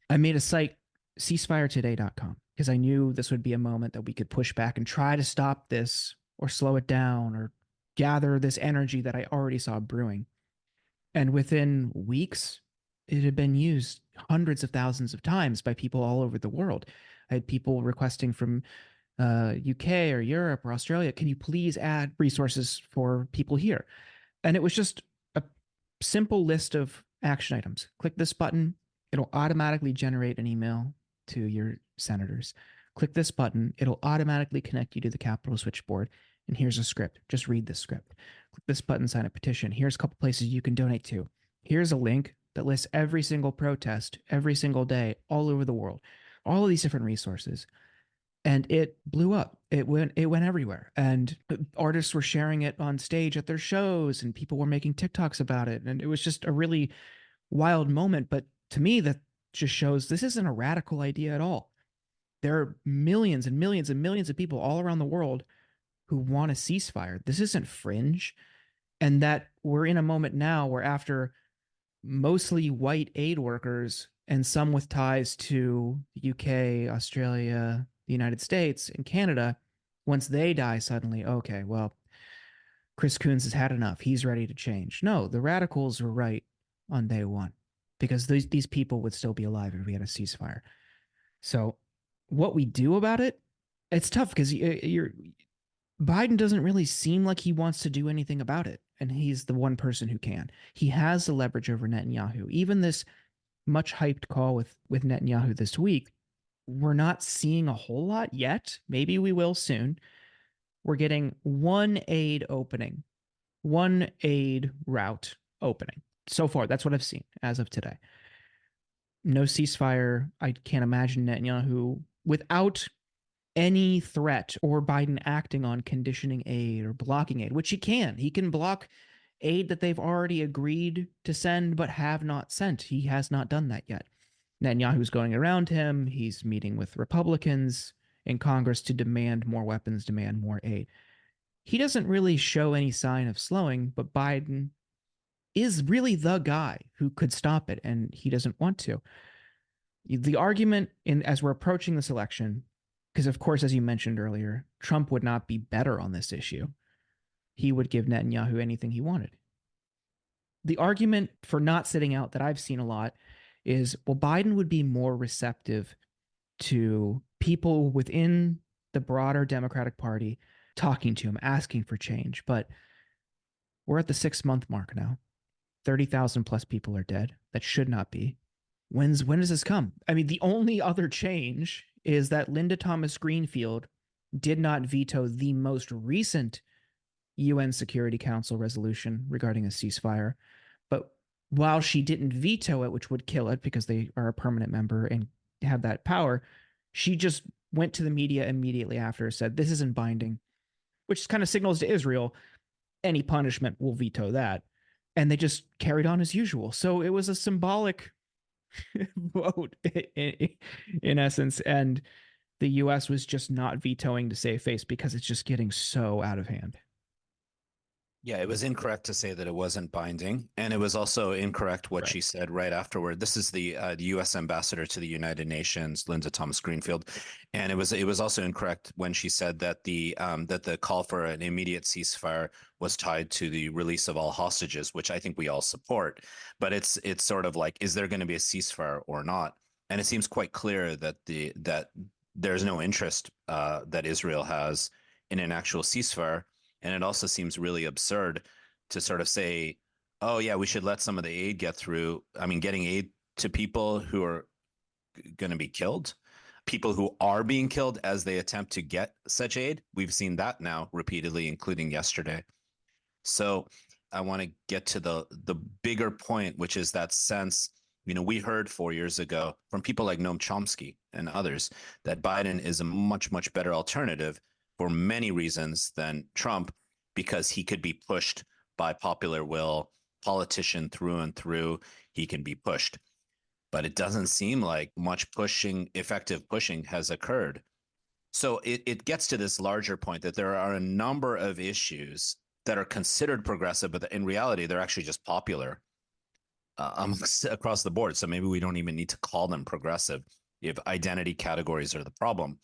I made a site, ceasefiretoday.com, because I knew this would be a moment that we could push back and try to stop this or slow it down or gather this energy that I already saw brewing. And within weeks, it had been used hundreds of thousands of times by people all over the world. I had people requesting from UK or Europe or Australia, can you please add resources for people here? And it was just a simple list of action items. Click this button. It'll automatically generate an email to your senators. Click this button. It'll automatically connect you to the Capitol switchboard. And here's a script. Just read this script. Click this button, sign a petition. Here's a couple places you can donate to. Here's a link that lists every single protest, every single day, all over the world, all of these different resources. And it blew up. It went everywhere. And artists were sharing it on stage at their shows, and people were making TikToks about it. And it was just a really wild moment. But to me, that just shows this isn't a radical idea at all. There are millions and millions and millions of people all around the world who want a ceasefire. This isn't fringe. And that we're in a moment now where, after mostly white aid workers and some with ties to the UK, Australia, the United States, and Canada, once they die suddenly, okay, well, Chris Coons has had enough. He's ready to change. No, the radicals were right on day one, because these people would still be alive if we had a ceasefire. So what we do about it, it's tough, because Biden doesn't really seem like he wants to do anything about it. And he's the one person who can. He has the leverage over Netanyahu. Even this much hyped call with Netanyahu this week, we're not seeing a whole lot yet. Maybe we will soon. we're getting one aid opening, one aid route opening. So far, that's what I've seen as of today. No ceasefire. I can't imagine Netanyahu without any threat or Biden acting on conditioning aid or blocking aid, which he can. He can block aid that they've already agreed to send but have not sent. He has not done that yet. Netanyahu's going around him. He's meeting with Republicans in Congress to demand more weapons, demand more aid. He doesn't really show any sign of slowing, but Biden is really the guy who could stop it, and he doesn't want to. The argument as we're approaching this election, because of course, as you mentioned earlier, Trump would not be better on this issue. He would give Netanyahu anything he wanted. The argument for not sitting out that I've seen a lot is, well, Biden would be more receptive to people within the broader Democratic Party talking to him, asking for change. But we're at the 6-month mark now. 30,000 plus people are dead. That should not be. When does this come? I mean, the only other change is that Linda Thomas Greenfield did not veto the most recent UN Security Council resolution regarding a ceasefire. But while she didn't veto it, which would kill it because they are a permanent member and have that power, she just went to the media immediately after, said, this isn't binding, which kind of signals to Israel, any punishment will veto that. And they just carried on as usual. So it was a symbolic vote in essence. And the US was just not vetoing to save face because it's just getting so out of hand. Yeah, it was incorrect to say that it wasn't binding, and it was also incorrect what she said right afterward. This is the U.S. ambassador to the United Nations, Linda Thomas Greenfield, and it was also incorrect when she said that the call for an immediate ceasefire was tied to the release of all hostages, which I think we all support. But it's sort of like, is there going to be a ceasefire or not? And it seems quite clear that there's no interest that Israel has in an actual ceasefire. And it also seems really absurd to sort of say, oh, yeah, we should let some of the aid get through. I mean, getting aid to people who are going to be killed, people who are being killed as they attempt to get such aid. We've seen that now repeatedly, including yesterday. So I want to get to the bigger point, which is that sense, we heard 4 years ago from people like Noam Chomsky and others that Biden is a much, much better alternative for many reasons than Trump, because he could be pushed by popular will, politician through and through. He can be pushed. But it doesn't seem like much effective pushing has occurred. So it gets to this larger point that there are a number of issues that are considered progressive, but in reality, they're actually just popular across the board. So maybe we don't even need to call them progressive if identity categories are the problem.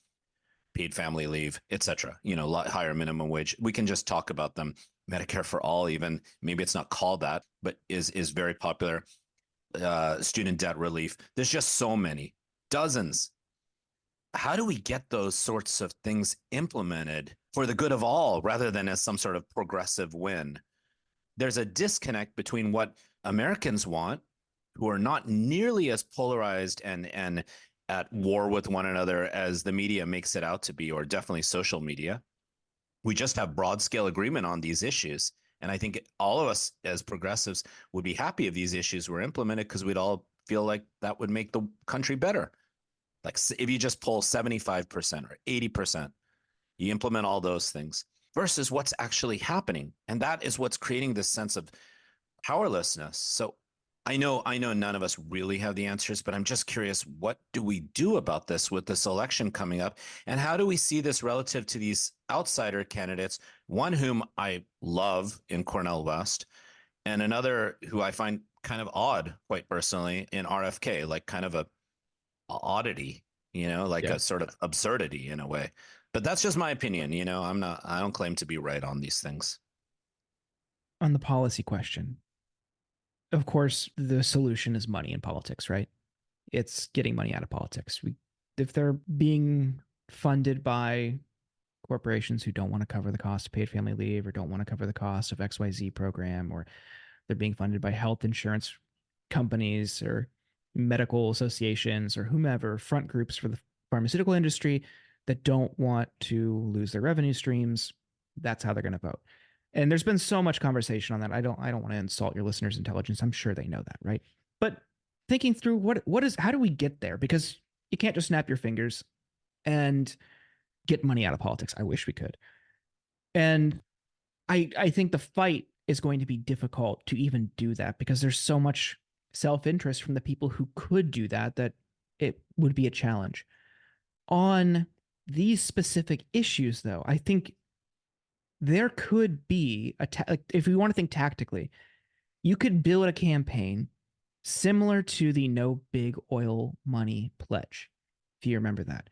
Paid family leave, etc. A lot higher minimum wage. We can just talk about them. Medicare for all, even maybe it's not called that, but is very popular. Student debt relief. There's just so many, dozens. How do we get those sorts of things implemented for the good of all, rather than as some sort of progressive win? There's a disconnect between what Americans want, who are not nearly as polarized and at war with one another as the media makes it out to be, or definitely social media. We just have broad scale agreement on these issues. And I think all of us as progressives would be happy if these issues were implemented, because we'd all feel like that would make the country better. Like if you just pull 75% or 80%, you implement all those things versus what's actually happening. And that is what's creating this sense of powerlessness. So I know none of us really have the answers, but I'm just curious, what do we do about this with this election coming up? And how do we see this relative to these outsider candidates, one whom I love in Cornel West, and another who I find kind of odd, quite personally, in RFK, like kind of a oddity, like a sort of absurdity in a way. But that's just my opinion. I don't claim to be right on these things. On the policy question, of course, the solution is money in politics, right? It's getting money out of politics. If they're being funded by corporations who don't want to cover the cost of paid family leave or don't want to cover the cost of XYZ program, or they're being funded by health insurance companies or medical associations or whomever, front groups for the pharmaceutical industry that don't want to lose their revenue streams, that's how they're going to vote. And there's been so much conversation on that. I don't want to insult your listeners' intelligence. I'm sure they know that, right? But thinking through how do we get there? Because you can't just snap your fingers and get money out of politics. I wish we could. And I think the fight is going to be difficult to even do that because there's so much self-interest from the people who could do that that it would be a challenge. On these specific issues, though, I think there could be like, if we want to think tactically, you could build a campaign similar to the no big oil money pledge, if you remember that.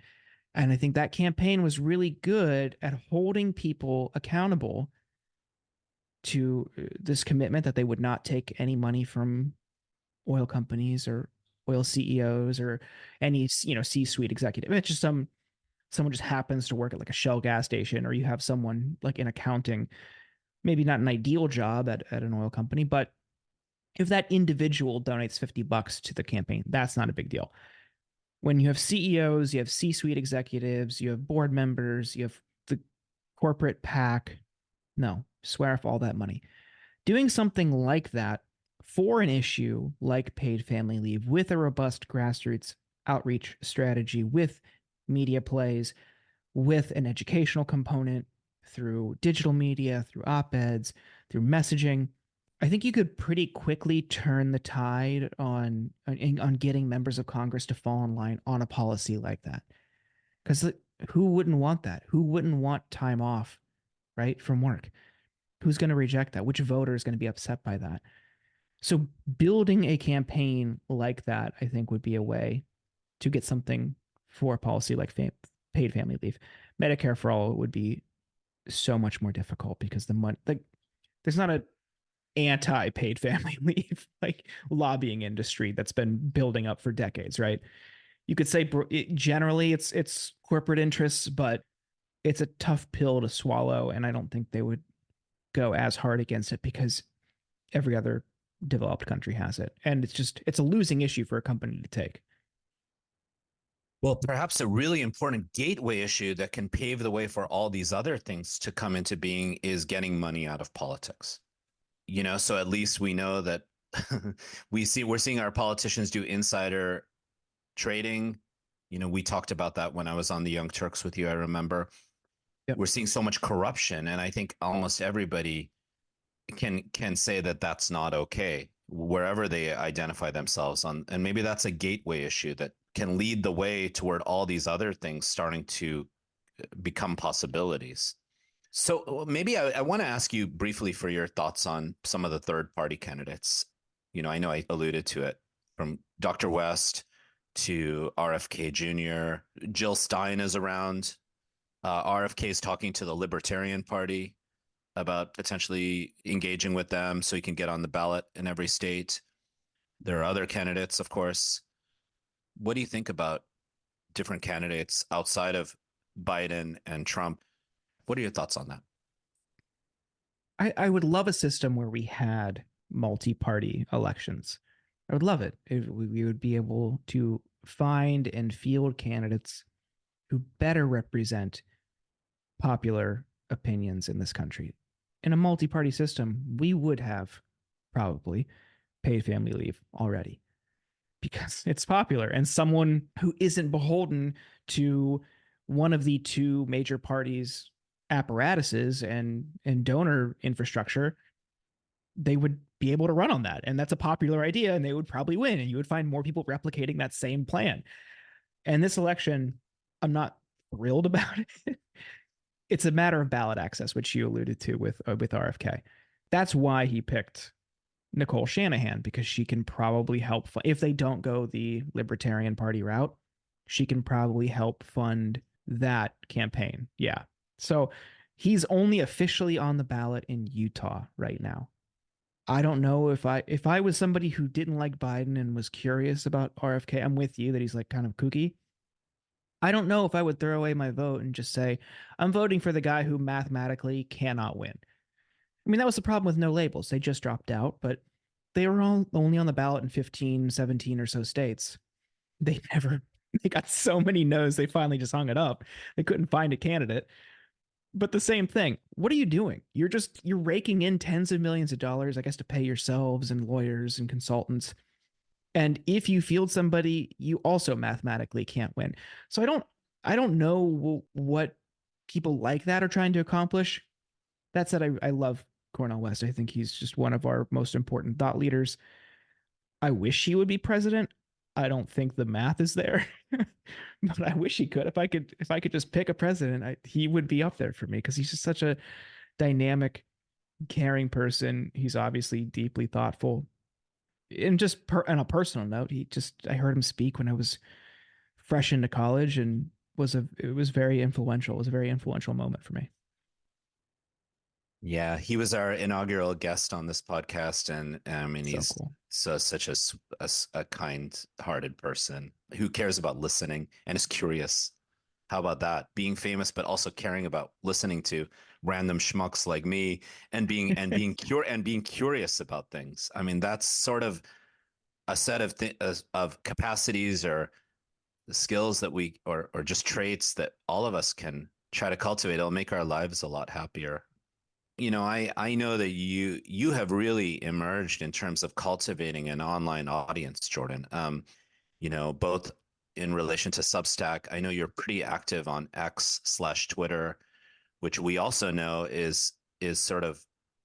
And I think that campaign was really good at holding people accountable to this commitment that they would not take any money from oil companies or oil CEOs or any C-suite executive. It's just someone just happens to work at like a Shell gas station, or you have someone like in accounting, maybe not an ideal job at an oil company, but if that individual donates $50 to the campaign, that's not a big deal. When you have CEOs, you have C-suite executives, you have board members, you have the corporate PAC, no, swear off all that money. Doing something like that for an issue like paid family leave with a robust grassroots outreach strategy, with media plays, with an educational component through digital media, through op-eds, through messaging, I think you could pretty quickly turn the tide on getting members of Congress to fall in line on a policy like that. Because who wouldn't want that? Who wouldn't want time off, right, from work? Who's going to reject that? Which voter is going to be upset by that? So building a campaign like that, I think, would be a way to get something for a policy like paid family leave. Medicare for all would be so much more difficult because the money, like, there's not a anti-paid family leave like lobbying industry that's been building up for decades, right? You could say generally it's corporate interests, but it's a tough pill to swallow, and I don't think they would go as hard against it because every other developed country has it, and it's a losing issue for a company to take. Well, perhaps a really important gateway issue that can pave the way for all these other things to come into being is getting money out of politics. So at least we know that we're seeing our politicians do insider trading. We talked about that when I was on the Young Turks with you, I remember. Yep. We're seeing so much corruption, and I think almost everybody can say that that's not okay wherever they identify themselves on. And maybe that's a gateway issue that can lead the way toward all these other things starting to become possibilities. So maybe I want to ask you briefly for your thoughts on some of the third party candidates. I know I alluded to it, from Dr. West to RFK Jr. Jill Stein is around. RFK is talking to the Libertarian Party about potentially engaging with them so he can get on the ballot in every state. There are other candidates, of course. What do you think about different candidates outside of Biden and Trump? What are your thoughts on that? I would love a system where we had multi-party elections. I would love it if we would be able to find and field candidates who better represent popular opinions in this country. In a multi-party system, we would have probably paid family leave already because it's popular, and someone who isn't beholden to one of the two major parties' apparatuses and donor infrastructure, they would be able to run on that. And that's a popular idea, and they would probably win, and you would find more people replicating that same plan. And this election, I'm not thrilled about it. It's a matter of ballot access, which you alluded to with RFK. That's why he picked Nicole Shanahan, because she can probably help if they don't go the Libertarian Party route, she can probably help fund that campaign. Yeah. So he's only officially on the ballot in Utah right now. I don't know if I was somebody who didn't like Biden and was curious about RFK, I'm with you that he's like kind of kooky. I don't know if I would throw away my vote and just say, I'm voting for the guy who mathematically cannot win. I mean, that was the problem with No Labels. They just dropped out, but they were all only on the ballot in 15, 17 or so states. They got so many no's, they finally just hung it up. They couldn't find a candidate. But the same thing. What are you doing? You're raking in tens of millions of dollars, I guess, to pay yourselves and lawyers and consultants. And if you field somebody, you also mathematically can't win. So I don't know what people like that are trying to accomplish. That said, I love Cornel West. I think he's just one of our most important thought leaders. I wish he would be president. I don't think the math is there, but I wish he could. If I could just pick a president, he would be up there for me because he's just such a dynamic, caring person. He's obviously deeply thoughtful. And just on a personal note, I heard him speak when I was fresh into college, and it was very influential. It was a very influential moment for me. Yeah, he was our inaugural guest on this podcast, and I mean, So he's cool. such a kind-hearted person who cares about listening and is curious. How about that? Being famous, but also caring about listening to random schmucks like me, and being curious about things. I mean, that's sort of a set of capacities or skills that or just traits that all of us can try to cultivate. It'll make our lives a lot happier. I know that you have really emerged in terms of cultivating an online audience, Jordan. Both in relation to Substack. I know you're pretty active on X/Twitter, which we also know is sort of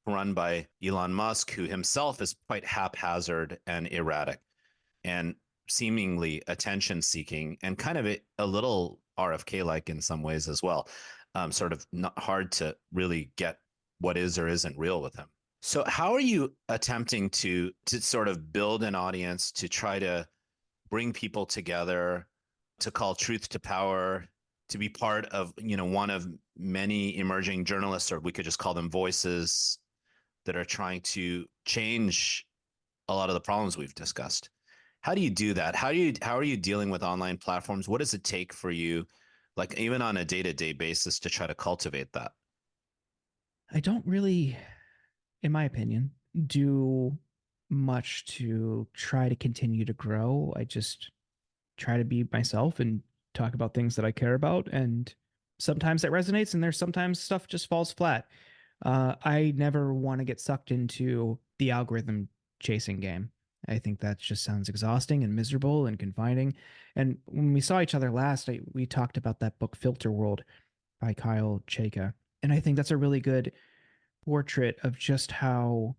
run by Elon Musk, who himself is quite haphazard and erratic and seemingly attention seeking and kind of a little RFK like in some ways as well. Sort of not hard to really get what is or isn't real with him. So how are you attempting to sort of build an audience to try to bring people together, to call truth to power, to be part of, one of many emerging journalists, or we could just call them voices that are trying to change a lot of the problems we've discussed? How do you do that? How are you dealing with online platforms? What does it take for you, like even on a day-to-day basis, to try to cultivate that? I don't really, in my opinion, do much to try to continue to grow. I just try to be myself and talk about things that I care about. And sometimes that resonates, and there's sometimes stuff just falls flat. I never want to get sucked into the algorithm chasing game. I think that just sounds exhausting and miserable and confining. And when we saw each other last, we talked about that book Filter World by Kyle Chayka. And I think that's a really good portrait of just how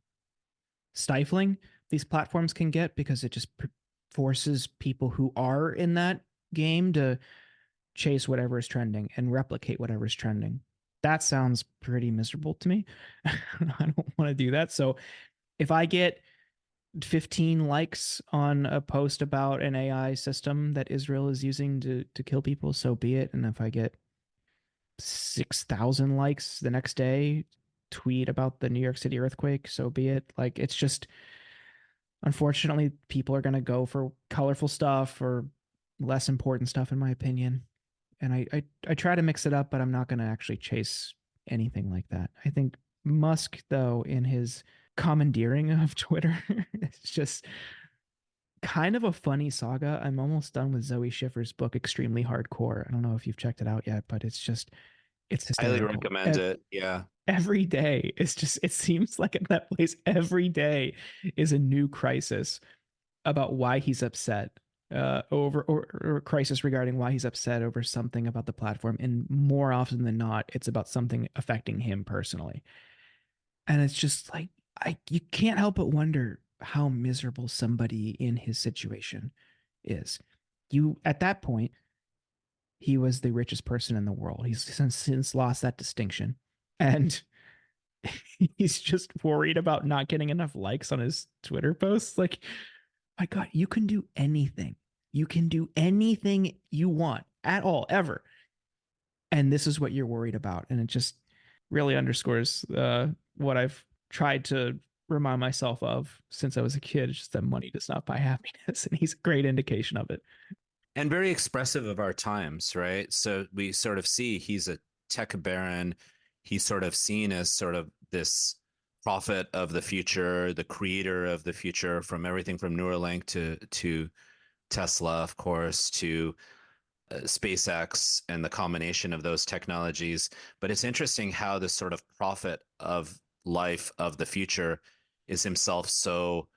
stifling these platforms can get because it just forces people who are in that game to chase whatever is trending and replicate whatever is trending. That sounds pretty miserable to me. I don't want to do that. So if I get 15 likes on a post about an AI system that Israel is using to kill people, so be it. And if I get 6,000 likes the next day, tweet about the New York City earthquake, so be it. Like, it's just, unfortunately, people are going to go for colorful stuff or less important stuff, in my opinion. And I try to mix it up, but I'm not going to actually chase anything like that. I think Musk, though, in his commandeering of Twitter, it's just kind of a funny saga. I'm almost done with Zoe Schiffer's book, Extremely Hardcore. I don't know if you've checked it out yet, but it's Highly hysterical. recommend it. Yeah. Every day, it seems like in that place, every day is a new crisis about why he's upset over or crisis regarding why he's upset over something about the platform, and more often than not it's about something affecting him personally. And it's just like, I you can't help but wonder how miserable somebody in his situation is. You At that point, he was the richest person in the world. He's since lost that distinction, and he's just worried about not getting enough likes on his Twitter posts. Like, my God, you can do anything. You can do anything you want at all, ever. And this is what you're worried about. And it just really underscores what I've tried to remind myself of since I was a kid. It's just that money does not buy happiness. And he's a great indication of it. And very expressive of our times, right? So we sort of see he's a tech baron. He's sort of seen as sort of this prophet of the future, the creator of the future, from everything from Neuralink to Tesla, of course, to SpaceX and the combination of those technologies. But it's interesting how this sort of prophet of life of the future is himself so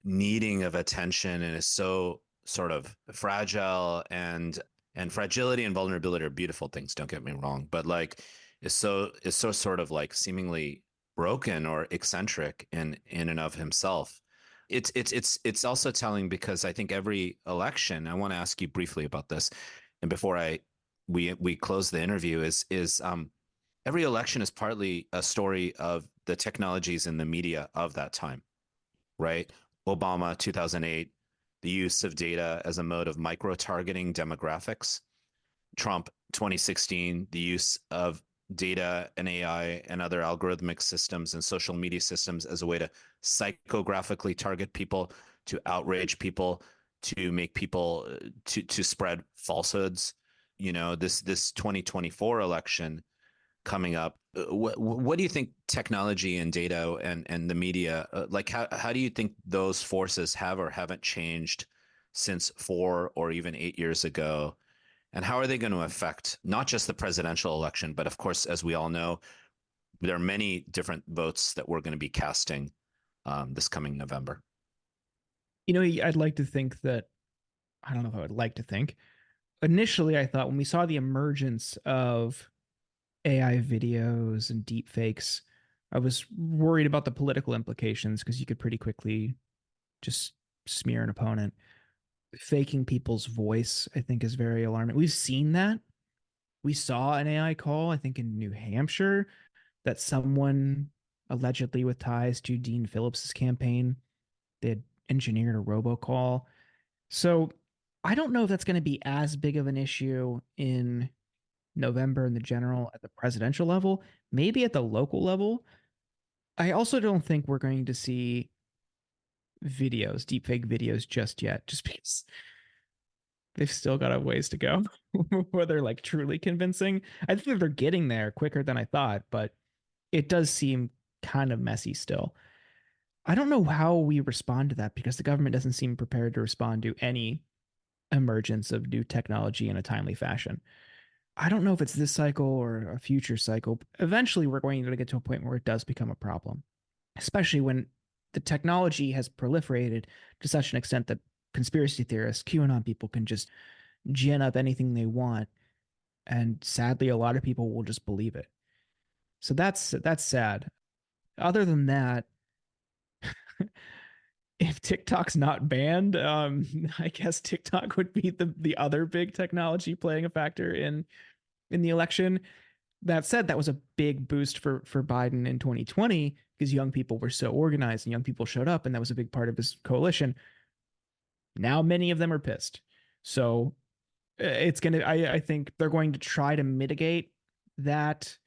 needing of attention and is so sort of fragile, and fragility and vulnerability are beautiful things, don't get me wrong, but like is so sort of like seemingly broken or eccentric in and of himself. It's also telling because I think every election, I want to ask you briefly about this, and before I we close the interview, is every election is partly a story of the technologies and the media of that time, right? Obama 2008, the use of data as a mode of micro targeting demographics. Trump 2016, the use of data and AI and other algorithmic systems and social media systems as a way to psychographically target people, to outrage people, to make people to spread falsehoods. This 2024 election coming up. What do you think technology and data and the media, like how do you think those forces have or haven't changed since 4 or even 8 years ago? And how are they going to affect not just the presidential election, but of course, as we all know, there are many different votes that we're going to be casting this coming November? I'd like to think that, I don't know if I would like to think. Initially, I thought when we saw the emergence of AI videos and deep fakes, I was worried about the political implications because you could pretty quickly just smear an opponent. Faking people's voice, I think, is very alarming. We've seen that. We saw an AI call, I think, in New Hampshire that someone allegedly with ties to Dean Phillips's campaign, they had engineered a robocall. So I don't know if that's going to be as big of an issue in November in the general at the presidential level, maybe at the local level. I also don't think we're going to see videos, deepfake videos just yet, just because they've still got a ways to go where they're like truly convincing. I think that they're getting there quicker than I thought, but it does seem kind of messy still. I don't know how we respond to that because the government doesn't seem prepared to respond to any emergence of new technology in a timely fashion. I don't know if it's this cycle or a future cycle. Eventually, we're going to get to a point where it does become a problem, especially when the technology has proliferated to such an extent that conspiracy theorists, QAnon people can just gin up anything they want. And sadly, a lot of people will just believe it. So that's sad. Other than that, if TikTok's not banned, I guess TikTok would be the other big technology playing a factor in the election. That said, that was a big boost for Biden in 2020 because young people were so organized and young people showed up, and that was a big part of his coalition. Now many of them are pissed. So it's gonna. I think they're going to try to mitigate that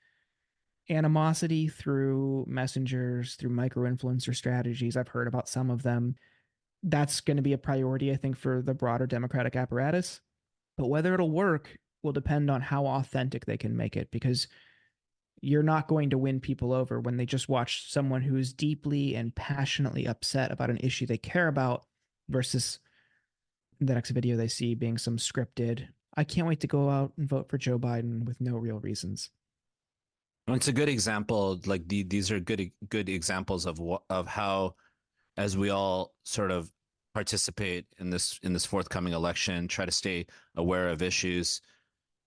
animosity through messengers, through micro influencer strategies. I've heard about some of them. That's going to be a priority, I think, for the broader Democratic apparatus. But whether it'll work will depend on how authentic they can make it, because you're not going to win people over when they just watch someone who's deeply and passionately upset about an issue they care about versus the next video they see being some scripted, I can't wait to go out and vote for Joe Biden with no real reasons. Well, it's a good example. Like these are good examples of how, as we all sort of participate in this forthcoming election, try to stay aware of issues,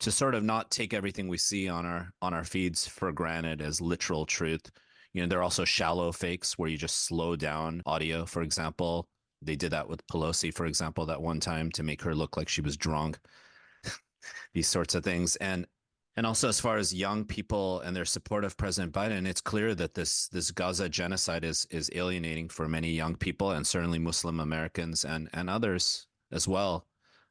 to sort of not take everything we see on our feeds for granted as literal truth. There are also shallow fakes where you just slow down audio, for example. They did that with Pelosi, for example, that one time to make her look like she was drunk. These sorts of things. And also, as far as young people and their support of President Biden, it's clear that this Gaza genocide is alienating for many young people, and certainly Muslim Americans and others as well.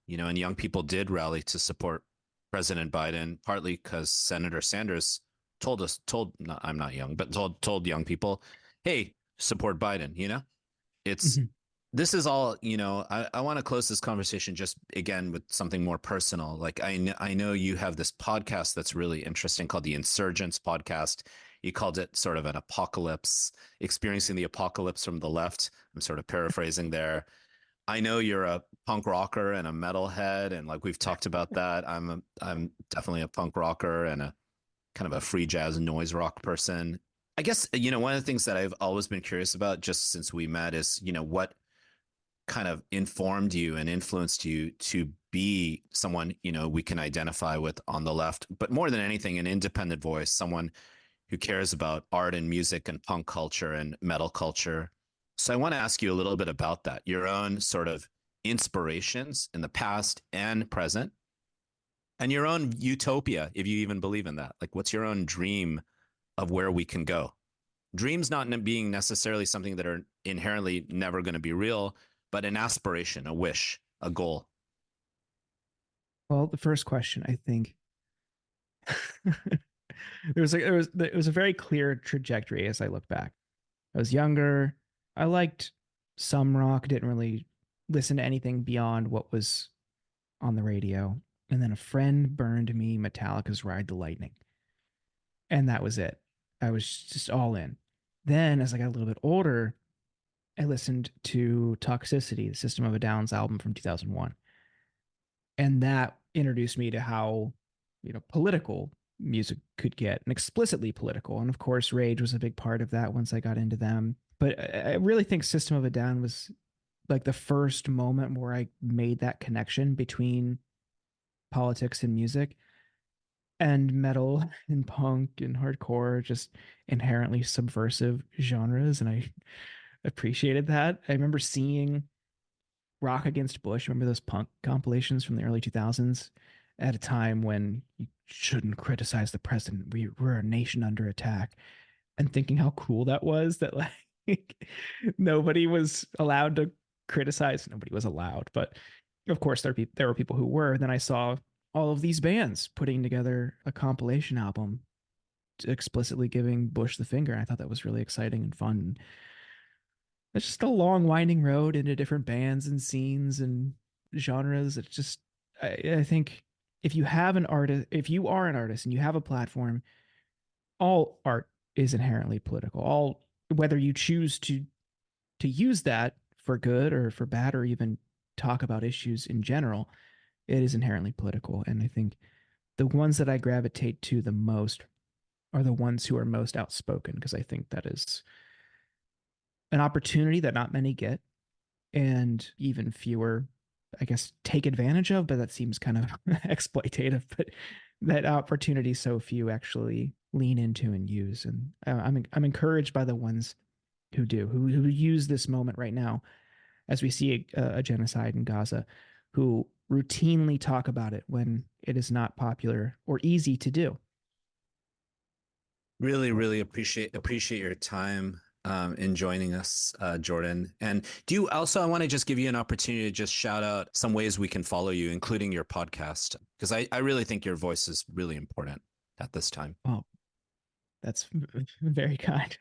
And young people did rally to support President Biden, partly because Senator Sanders no, I'm not young, but told young people, hey, support Biden. It's Mhm. This is all, I want to close this conversation just again with something more personal. Like I know you have this podcast that's really interesting called the Insurgents podcast. You called it sort of an apocalypse, experiencing the apocalypse from the left. I'm sort of paraphrasing there. I know you're a punk rocker and a metalhead, and like we've talked about that. I'm definitely a punk rocker and a kind of a free jazz noise rock person. I guess, one of the things that I've always been curious about just since we met is, what kind of informed you and influenced you to be someone, we can identify with on the left, but more than anything, an independent voice, someone who cares about art and music and punk culture and metal culture. So I want to ask you a little bit about that, your own sort of inspirations in the past and present, and your own utopia, if you even believe in that. Like, what's your own dream of where we can go? Dreams not being necessarily something that are inherently never going to be real, but an aspiration, a wish, a goal. Well, the first question, I think, it was a very clear trajectory as I look back. I was younger. I liked some rock, didn't really listen to anything beyond what was on the radio. And then a friend burned me Metallica's Ride the Lightning. And that was it. I was just all in. Then, as I got a little bit older, I listened to Toxicity, the System of a Down's album from 2001. And that introduced me to how, political music could get, and explicitly political. And of course, Rage was a big part of that once I got into them. But I really think System of a Down was like the first moment where I made that connection between politics and music, and metal and punk and hardcore, just inherently subversive genres. And I appreciated that. I remember seeing Rock Against Bush. Remember those punk compilations from the early 2000s at a time when you shouldn't criticize the president. We're a nation under attack. And thinking how cool that was, that like nobody was allowed to criticize. Nobody was allowed, but of course there were people who were. Then I saw all of these bands putting together a compilation album explicitly giving Bush the finger. I thought that was really exciting and fun. It's just a long winding road into different bands and scenes and genres. It's just, I think if you have an artist, if you are an artist and you have a platform, all art is inherently political. All, whether you choose to use that for good or for bad, or even talk about issues in general, it is inherently political. And I think the ones that I gravitate to the most are the ones who are most outspoken, because I think that is an opportunity that not many get, and even fewer, I guess, take advantage of. But that seems kind of exploitative. But that opportunity, so few actually lean into and use. And I'm encouraged by the ones who do, who use this moment right now, as we see a genocide in Gaza, who routinely talk about it when it is not popular or easy to do. Really, really appreciate your time in joining us, Jordan. And I want to just give you an opportunity to just shout out some ways we can follow you, including your podcast, because I really think your voice is really important at this time. Oh, that's very kind.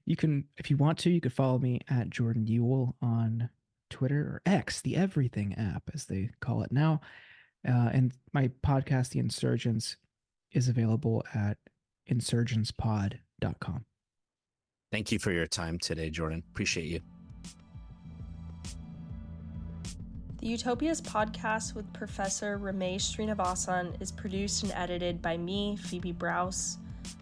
You can, if you want to, you could follow me at Jordan Uhl on Twitter, or X, the everything app, as they call it now. And my podcast, The Insurgents, is available at insurgentspod.com. Thank you for your time today, Jordan. Appreciate you. The Utopias podcast with Professor Ramesh Srinivasan is produced and edited by me, Phoebe Browse.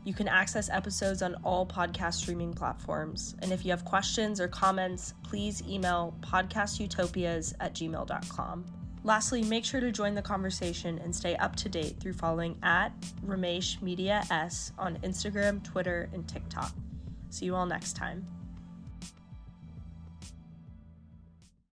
You can access episodes on all podcast streaming platforms. And if you have questions or comments, please email podcastutopias@gmail.com. Lastly, make sure to join the conversation and stay up to date through following at Ramesh Media S on Instagram, Twitter, and TikTok. See you all next time.